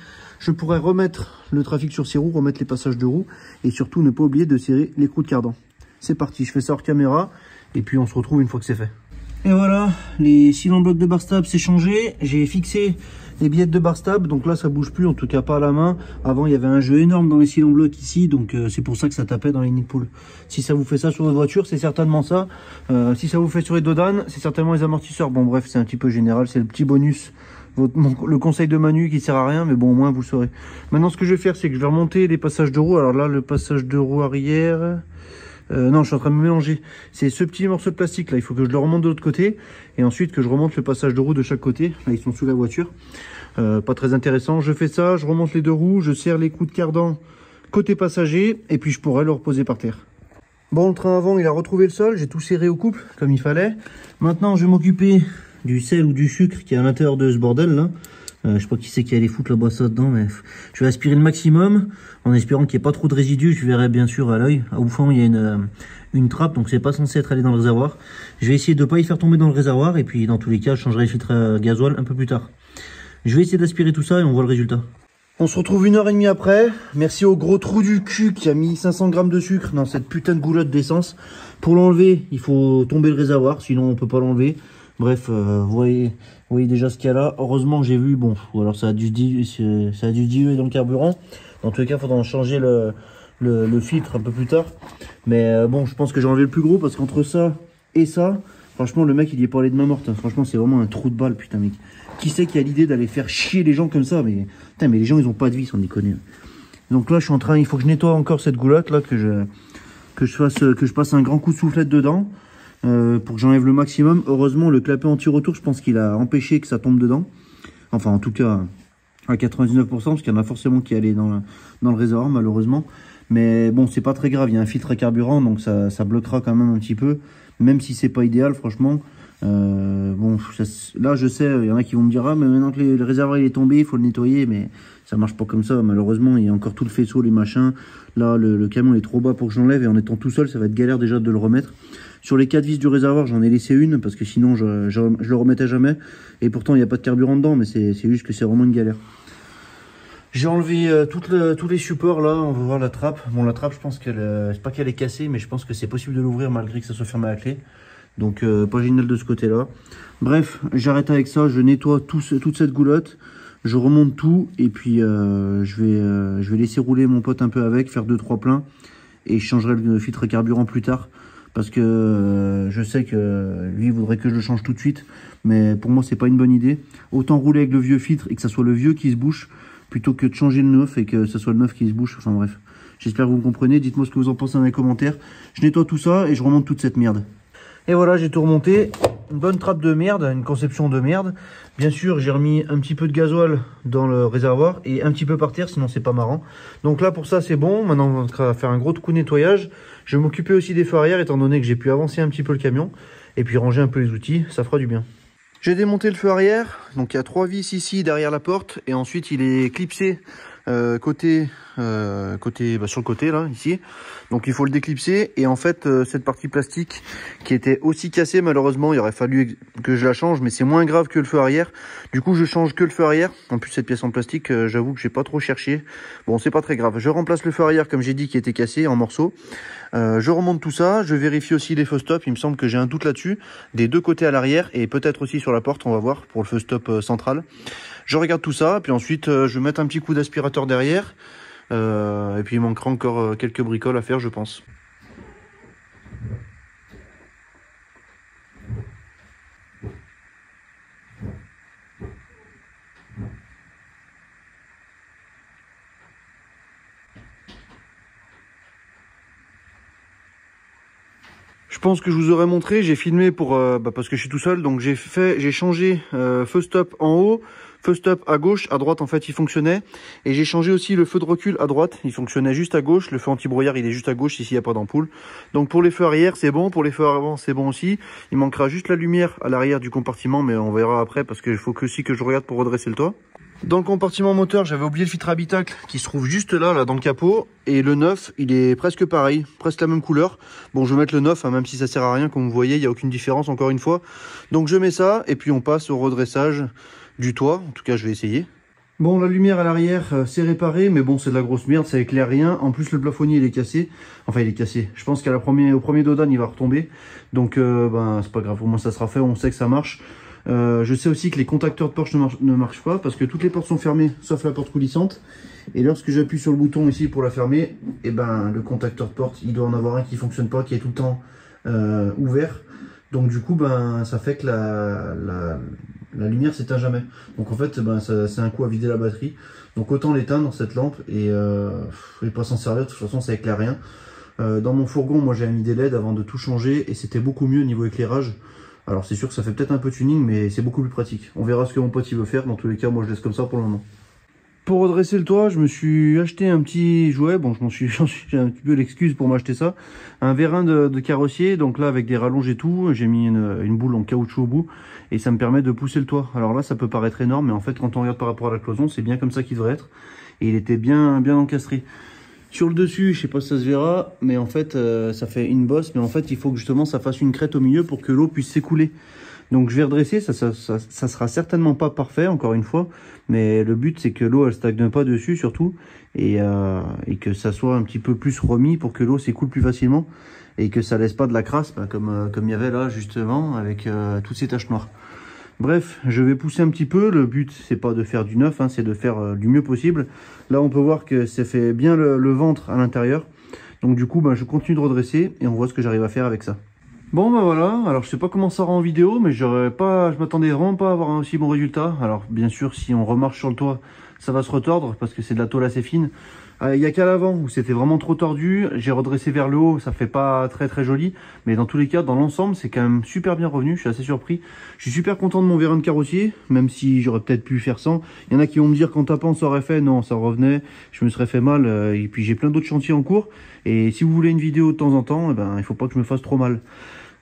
Je pourrais remettre le trafic sur ses roues, remettre les passages de roues et surtout ne pas oublier de serrer l'écrou de cardan. C'est parti, je fais ça hors caméra et puis on se retrouve une fois que c'est fait. Et voilà, les cils en bloc de barre stable c'est changé. J'ai fixé les billettes de barre stable, donc là ça bouge plus, en tout cas pas à la main. Avant il y avait un jeu énorme dans les cils en bloc ici, donc c'est pour ça que ça tapait dans les nids de poule. Si ça vous fait ça sur votre voiture, c'est certainement ça. Si ça vous fait sur les dodanes, c'est certainement les amortisseurs. Bon bref, c'est un petit peu général, c'est le petit bonus. Le conseil de Manu qui sert à rien, mais bon au moins vous le saurez. Maintenant ce que je vais faire, c'est que je vais remonter les passages de roue. Alors là, le passage de roue arrière... non, je suis en train de me mélanger. C'est ce petit morceau de plastique là, il faut que je le remonte de l'autre côté et ensuite que je remonte le passage de roue de chaque côté. Là, ils sont sous la voiture. Pas très intéressant. Je fais ça, je remonte les deux roues, je serre les coups de cardan côté passager et puis je pourrais le reposer par terre. Bon, le train avant, il a retrouvé le sol, j'ai tout serré au couple comme il fallait. Maintenant, je vais m'occuper du sel ou du sucre qui est à l'intérieur de ce bordel là. Je sais pas qui c'est qui allait foutre là-bas ça dedans, mais je vais aspirer le maximum en espérant qu'il n'y ait pas trop de résidus. Je verrai bien sûr à l'œil. Au fond, il y a une trappe, donc c'est pas censé être allé dans le réservoir. Je vais essayer de ne pas y faire tomber dans le réservoir et puis dans tous les cas, je changerai le filtre à gasoil un peu plus tard. Je vais essayer d'aspirer tout ça et on voit le résultat. On se retrouve 1h30 après. Merci au gros trou du cul qui a mis 500 grammes de sucre dans cette putain de goulotte d'essence. Pour l'enlever, il faut tomber le réservoir, sinon on peut pas l'enlever. Bref, vous voyez déjà ce qu'il y a là. Heureusement que j'ai vu, bon, alors ça a dû diluer dans le carburant. Dans tous les cas, il faudra en changer le filtre un peu plus tard. Mais bon, je pense que j'ai enlevé le plus gros parce qu'entre ça et ça, Franchement, le mec, il y est pas allé de main morte. Hein. Franchement, c'est vraiment un trou de balle, putain, mec. Qui c'est qui a l'idée d'aller faire chier les gens comme ça? Mais putain, mais les gens, ils ont pas de vie, sans déconner. Donc là, je suis en train, il faut que je nettoie encore cette goulotte là, que je passe un grand coup de soufflette dedans pour que j'enlève le maximum. Heureusement, le clapet anti-retour, je pense qu'il a empêché que ça tombe dedans. Enfin, en tout cas, à 99%, parce qu'il y en a forcément qui allaient dans le réservoir, malheureusement. Mais bon, c'est pas très grave, il y a un filtre à carburant, donc ça bloquera quand même un petit peu. Même si c'est pas idéal, franchement. Bon, là, je sais, il y en a qui vont me dire, ah, mais maintenant que le réservoir il est tombé, il faut le nettoyer, mais ça marche pas comme ça. Malheureusement, il y a encore tout le faisceau, les machins. Là, le camion est trop bas pour que je l'enlève, et en étant tout seul, ça va être galère déjà de le remettre. Sur les 4 vis du réservoir, j'en ai laissé une, parce que sinon, je le remettais jamais. Et pourtant, il n'y a pas de carburant dedans, mais c'est juste que c'est vraiment une galère. J'ai enlevé tous les supports là, on va voir la trappe. Bon, la trappe, je pense qu'elle, c'est pas qu'elle est cassée, mais je pense que c'est possible de l'ouvrir malgré que ça soit fermé à la clé. Donc pas génial de ce côté-là. Bref, j'arrête avec ça, je nettoie toute cette goulotte, je remonte tout et puis je vais laisser rouler mon pote un peu avec, faire 2-3 pleins et je changerai le filtre carburant plus tard. Parce que je sais que lui voudrait que je le change tout de suite, mais pour moi c'est pas une bonne idée. Autant rouler avec le vieux filtre et que ça soit le vieux qui se bouche, plutôt que de changer le neuf et que ce soit le neuf qui se bouche. Enfin bref, j'espère que vous me comprenez. Dites-moi ce que vous en pensez dans les commentaires. Je nettoie tout ça et je remonte toute cette merde. Et voilà, j'ai tout remonté. Une bonne trappe de merde, une conception de merde. Bien sûr, j'ai remis un petit peu de gasoil dans le réservoir et un petit peu par terre, sinon c'est pas marrant. Donc là, pour ça, c'est bon. Maintenant, on va faire un gros coup de nettoyage. Je vais m'occuper aussi des feux arrière, étant donné que j'ai pu avancer un petit peu le camion. Et puis ranger un peu les outils, ça fera du bien. J'ai démonté le feu arrière, donc il y a 3 vis ici derrière la porte et ensuite il est clipsé sur le côté là, ici. Donc il faut le déclipser et en fait cette partie plastique qui était aussi cassée, malheureusement il aurait fallu que je la change, mais c'est moins grave que le feu arrière. Du coup je change que le feu arrière. En plus cette pièce en plastique, j'avoue que j'ai pas trop cherché. Bon, c'est pas très grave, je remplace le feu arrière comme j'ai dit qui était cassé en morceaux. Je remonte tout ça, je vérifie aussi les feux stop, il me semble que j'ai un doute là-dessus, des deux côtés à l'arrière et peut-être aussi sur la porte, on va voir, pour le feu stop central. Je regarde tout ça, puis ensuite je vais mettre un petit coup d'aspirateur derrière, et puis il manquera encore quelques bricoles à faire, je pense. Je pense que je vous aurais montré, j'ai filmé pour parce que je suis tout seul, donc j'ai changé feu stop en haut, feu stop à gauche, à droite en fait il fonctionnait, et j'ai changé aussi le feu de recul à droite, il fonctionnait juste à gauche, le feu anti-brouillard il est juste à gauche ici il n'y a pas d'ampoule. Donc pour les feux arrière c'est bon, pour les feux avant c'est bon aussi, il manquera juste la lumière à l'arrière du compartiment, mais on verra après parce qu'il faut aussi que je regarde pour redresser le toit. Dans le compartiment moteur, j'avais oublié le filtre habitacle qui se trouve juste là dans le capot. Et le neuf, il est presque pareil, presque la même couleur. Bon, je vais mettre le neuf, hein, même si ça sert à rien, comme vous voyez, il n'y a aucune différence encore une fois. Donc je mets ça, et puis on passe au redressage du toit. En tout cas, je vais essayer. Bon, la lumière à l'arrière, c'est réparé, mais bon, c'est de la grosse merde, ça éclaire rien. En plus, le plafonnier, il est cassé. Enfin, il est cassé. Je pense qu'au premier dodan, il va retomber. Donc, c'est pas grave, au moins ça sera fait, on sait que ça marche. Je sais aussi que les contacteurs de Porsche ne marchent pas parce que toutes les portes sont fermées sauf la porte coulissante, et lorsque j'appuie sur le bouton ici pour la fermer, et le contacteur de porte il doit en avoir un qui fonctionne pas, qui est tout le temps ouvert, donc du coup ça fait que la lumière s'éteint jamais, donc en fait c'est un coup à vider la batterie, donc autant l'éteindre cette lampe et pas s'en servir, de toute façon ça éclaire rien. Dans mon fourgon moi j'ai mis des LED avant de tout changer et c'était beaucoup mieux niveau éclairage. Alors c'est sûr que ça fait peut-être un peu tuning, mais c'est beaucoup plus pratique. On verra ce que mon pote il veut faire. Dans tous les cas, moi je laisse comme ça pour le moment. Pour redresser le toit, je me suis acheté un petit jouet. Bon, j'ai un petit peu l'excuse pour m'acheter ça. Un vérin de carrossier. Donc là, avec des rallonges et tout, j'ai mis une boule en caoutchouc au bout. Et ça me permet de pousser le toit. Alors là, ça peut paraître énorme, mais en fait, quand on regarde par rapport à la cloison, c'est bien comme ça qu'il devrait être. Et il était bien encastré. Sur le dessus, je sais pas si ça se verra, mais en fait, ça fait une bosse. Mais en fait, il faut que justement ça fasse une crête au milieu pour que l'eau puisse s'écouler. Donc je vais redresser, ça sera certainement pas parfait, encore une fois. Mais le but, c'est que l'eau, elle stagne pas dessus, surtout. Et que ça soit un petit peu plus remis pour que l'eau s'écoule plus facilement. Et que ça laisse pas de la crasse, comme il y avait là, justement, avec toutes ces taches noires. Bref, je vais pousser un petit peu. Le but, c'est pas de faire du neuf, hein, c'est de faire du mieux possible. Là, on peut voir que ça fait bien le ventre à l'intérieur. Donc du coup, je continue de redresser et on voit ce que j'arrive à faire avec ça. Bon bah voilà, alors je sais pas comment ça rend en vidéo, mais je m'attendais vraiment pas à avoir un aussi bon résultat. Alors bien sûr, si on remarche sur le toit, ça va se retordre parce que c'est de la tôle assez fine. Il y a qu'à l'avant où c'était vraiment trop tordu, j'ai redressé vers le haut, ça fait pas très joli, mais dans tous les cas, dans l'ensemble, c'est quand même super bien revenu, je suis assez surpris. Je suis super content de mon vérin de carrossier, même si j'aurais peut-être pu faire sans. Il y en a qui vont me dire qu'en tapant ça aurait fait, non, ça revenait, je me serais fait mal, et puis j'ai plein d'autres chantiers en cours, et si vous voulez une vidéo de temps en temps, eh ben, il faut pas que je me fasse trop mal.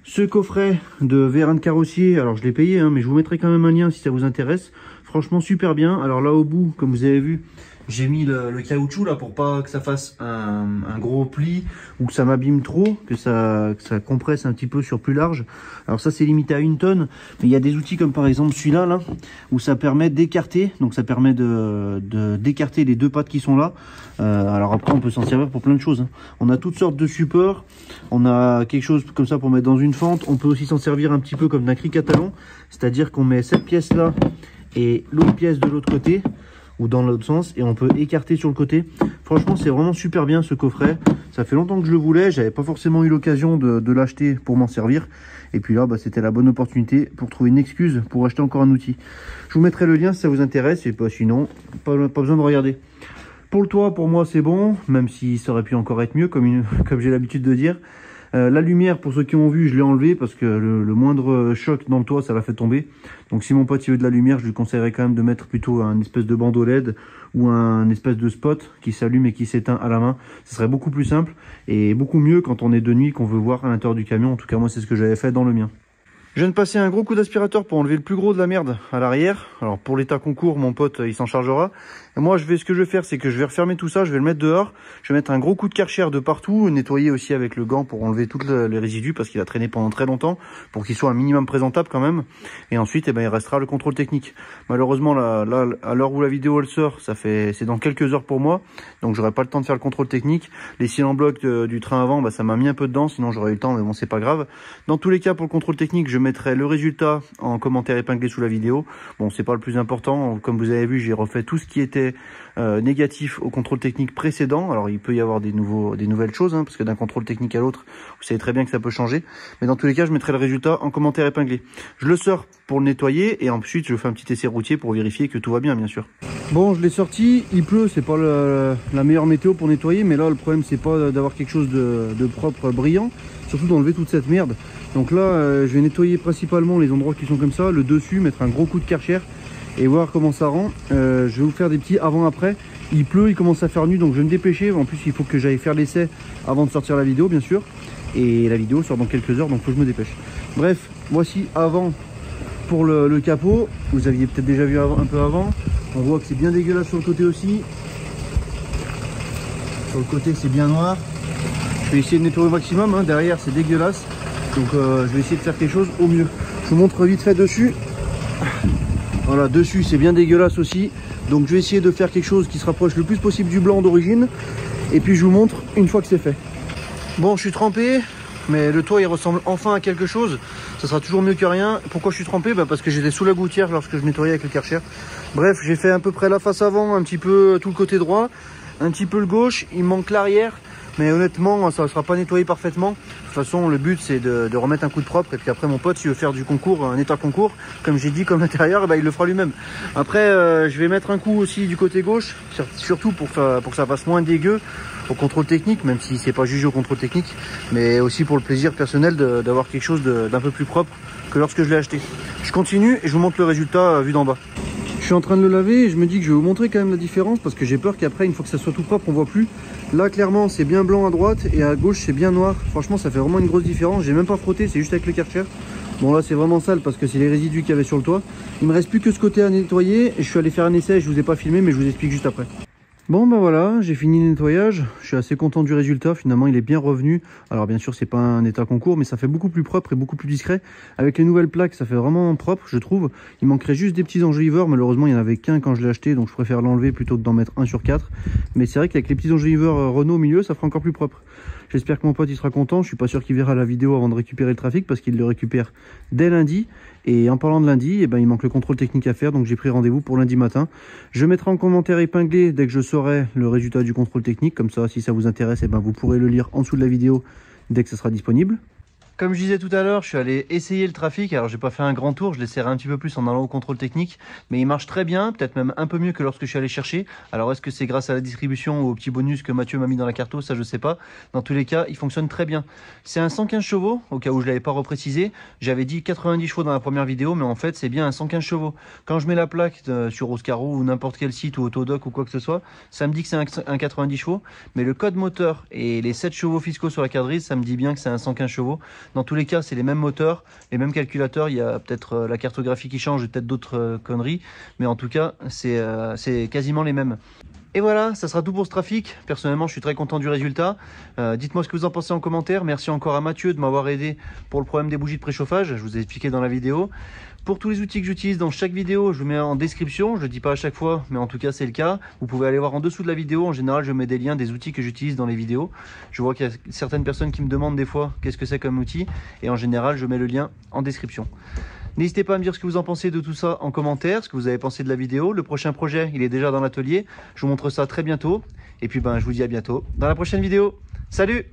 Ce coffret de vérin de carrossier, alors je l'ai payé, hein, mais je vous mettrai quand même un lien si ça vous intéresse. Franchement super bien. Alors là au bout, comme vous avez vu, j'ai mis le caoutchouc là pour pas que ça fasse un gros pli ou que ça m'abîme trop, que ça compresse un petit peu sur plus large. Alors ça c'est limité à 1 tonne, mais il y a des outils comme par exemple celui-là là, où ça permet d'écarter, donc ça permet d'écarter les deux pattes qui sont là. Alors après on peut s'en servir pour plein de choses, hein. On a toutes sortes de supports, on a quelque chose comme ça pour mettre dans une fente, on peut aussi s'en servir un petit peu comme d'un cric à talon, c'est-à-dire qu'on met cette pièce là et l'autre pièce de l'autre côté, ou dans l'autre sens, et on peut écarter sur le côté. Franchement c'est vraiment super bien ce coffret, ça fait longtemps que je le voulais, j'avais pas forcément eu l'occasion de l'acheter pour m'en servir, et puis là bah, c'était la bonne opportunité pour trouver une excuse pour acheter encore un outil. Je vous mettrai le lien si ça vous intéresse, et sinon pas besoin de regarder. Pour le toit, pour moi c'est bon, même si ça aurait pu encore être mieux comme j'ai l'habitude de dire. La lumière, pour ceux qui ont vu, je l'ai enlevé parce que le moindre choc dans le toit, ça l'a fait tomber. Donc si mon pote il veut de la lumière, je lui conseillerais quand même de mettre plutôt un espèce de bandeau LED ou un espèce de spot qui s'allume et qui s'éteint à la main. Ce serait beaucoup plus simple et beaucoup mieux quand on est de nuit, qu'on veut voir à l'intérieur du camion. En tout cas, moi, c'est ce que j'avais fait dans le mien. Je viens de passer un gros coup d'aspirateur pour enlever le plus gros de la merde à l'arrière. Alors pour l'état concours, mon pote il s'en chargera. Et moi ce que je vais faire, c'est que je vais refermer tout ça, je vais le mettre dehors. Je vais mettre un gros coup de Karcher de partout, nettoyer aussi avec le gant pour enlever tous les résidus parce qu'il a traîné pendant très longtemps, pour qu'il soit un minimum présentable quand même. Et ensuite il restera le contrôle technique. Malheureusement là à l'heure où la vidéo elle sort, c'est dans quelques heures pour moi, donc j'aurai pas le temps de faire le contrôle technique. Les cils en bloc du train avant, ça m'a mis un peu dedans, sinon j'aurais eu le temps, mais bon c'est pas grave. Dans tous les cas, pour le contrôle technique, je mettrai le résultat en commentaire épinglé sous la vidéo. Bon, c'est pas le plus important, comme vous avez vu, j'ai refait tout ce qui était négatif au contrôle technique précédent. Alors il peut y avoir des nouvelles choses, hein, parce que d'un contrôle technique à l'autre, vous savez très bien que ça peut changer, mais dans tous les cas je mettrai le résultat en commentaire épinglé. Je le sors pour le nettoyer et ensuite je fais un petit essai routier pour vérifier que tout va bien sûr. Bon, je l'ai sorti, il pleut, c'est pas la meilleure météo pour nettoyer, mais là le problème c'est pas d'avoir quelque chose de propre, brillant, surtout d'enlever toute cette merde. Donc là je vais nettoyer principalement les endroits qui sont comme ça, le dessus, mettre un gros coup de Karcher et voir comment ça rend. Je vais vous faire des petits avant-après. Il pleut, il commence à faire nuit, donc je vais me dépêcher. En plus il faut que j'aille faire l'essai avant de sortir la vidéo bien sûr, et la vidéo sort dans quelques heures, donc il faut que je me dépêche. Bref, voici avant pour le capot. Vous aviez peut-être déjà vu un peu avant. On voit que c'est bien dégueulasse sur le côté aussi. Sur le côté c'est bien noir. Je vais essayer de nettoyer au maximum, hein. Derrière c'est dégueulasse, donc je vais essayer de faire quelque chose au mieux. Je vous montre vite fait dessus. Voilà, dessus c'est bien dégueulasse aussi, donc je vais essayer de faire quelque chose qui se rapproche le plus possible du blanc d'origine, et puis je vous montre une fois que c'est fait. Bon, je suis trempé, mais le toit il ressemble enfin à quelque chose, ça sera toujours mieux que rien. Pourquoi je suis trempé? Parce que j'étais sous la gouttière lorsque je nettoyais avec le Karcher. Bref, j'ai fait à peu près la face avant, un petit peu tout le côté droit, un petit peu le gauche, il manque l'arrière, mais honnêtement ça ne sera pas nettoyé parfaitement. De toute façon le but c'est de remettre un coup de propre, et puis après mon pote s'il veut faire du concours, un état concours, comme j'ai dit, comme l'intérieur, il le fera lui-même. Après je vais mettre un coup aussi du côté gauche, surtout pour que ça fasse moins dégueu au contrôle technique, même si c'est pas jugé au contrôle technique, mais aussi pour le plaisir personnel d'avoir quelque chose d'un peu plus propre que lorsque je l'ai acheté. Je continue et je vous montre le résultat vu d'en bas. Je suis en train de le laver et je me dis que je vais vous montrer quand même la différence, parce que j'ai peur qu'après, une fois que ça soit tout propre, on voit plus. Là clairement c'est bien blanc à droite et à gauche c'est bien noir. Franchement ça fait vraiment une grosse différence. J'ai même pas frotté, c'est juste avec le Karcher. Bon là c'est vraiment sale parce que c'est les résidus qu'il y avait sur le toit. Il me reste plus que ce côté à nettoyer et je suis allé faire un essai. Je vous ai pas filmé mais je vous explique juste après. Bon voilà, j'ai fini le nettoyage, je suis assez content du résultat, finalement il est bien revenu. Alors bien sûr c'est pas un état concours, mais ça fait beaucoup plus propre et beaucoup plus discret. Avec les nouvelles plaques ça fait vraiment propre je trouve. Il manquerait juste des petits enjoliveurs, malheureusement il n'y en avait qu'un quand je l'ai acheté, donc je préfère l'enlever plutôt que d'en mettre un sur 4. Mais c'est vrai qu'avec les petits enjoliveurs Renault au milieu ça fera encore plus propre. J'espère que mon pote il sera content, je suis pas sûr qu'il verra la vidéo avant de récupérer le trafic parce qu'il le récupère dès lundi. Et en parlant de lundi, il manque le contrôle technique à faire, donc j'ai pris rendez-vous pour lundi matin. Je mettrai en commentaire épinglé dès que je saurai le résultat du contrôle technique, comme ça si ça vous intéresse, vous pourrez le lire en dessous de la vidéo dès que ça sera disponible. Comme je disais tout à l'heure, je suis allé essayer le trafic. Alors j'ai pas fait un grand tour, je l'ai serré un petit peu plus en allant au contrôle technique, mais il marche très bien, peut-être même un peu mieux que lorsque je suis allé chercher. Alors est-ce que c'est grâce à la distribution ou au petit bonus que Mathieu m'a mis dans la carto, ça je sais pas. Dans tous les cas, il fonctionne très bien. C'est un 115 chevaux, au cas où je l'avais pas reprécisé. J'avais dit 90 chevaux dans la première vidéo, mais en fait c'est bien un 115 chevaux. Quand je mets la plaque sur Oscaro ou n'importe quel site ou Autodoc ou quoi que ce soit, ça me dit que c'est un 90 chevaux, mais le code moteur et les 7 chevaux fiscaux sur la carte grise, ça me dit bien que c'est un 115 chevaux. Dans tous les cas, c'est les mêmes moteurs, les mêmes calculateurs. Il y a peut-être la cartographie qui change et peut-être d'autres conneries, mais en tout cas, c'est quasiment les mêmes. Et voilà, ça sera tout pour ce trafic. Personnellement, je suis très content du résultat. Dites-moi ce que vous en pensez en commentaire. Merci encore à Mathieu de m'avoir aidé pour le problème des bougies de préchauffage. Je vous ai expliqué dans la vidéo. Pour tous les outils que j'utilise dans chaque vidéo, je vous mets en description. Je ne le dis pas à chaque fois, mais en tout cas, c'est le cas. Vous pouvez aller voir en dessous de la vidéo. En général, je mets des liens des outils que j'utilise dans les vidéos. Je vois qu'il y a certaines personnes qui me demandent des fois qu'est-ce que c'est comme outil. Et en général, je mets le lien en description. N'hésitez pas à me dire ce que vous en pensez de tout ça en commentaire, ce que vous avez pensé de la vidéo. Le prochain projet, il est déjà dans l'atelier. Je vous montre ça très bientôt. Et puis, je vous dis à bientôt dans la prochaine vidéo. Salut!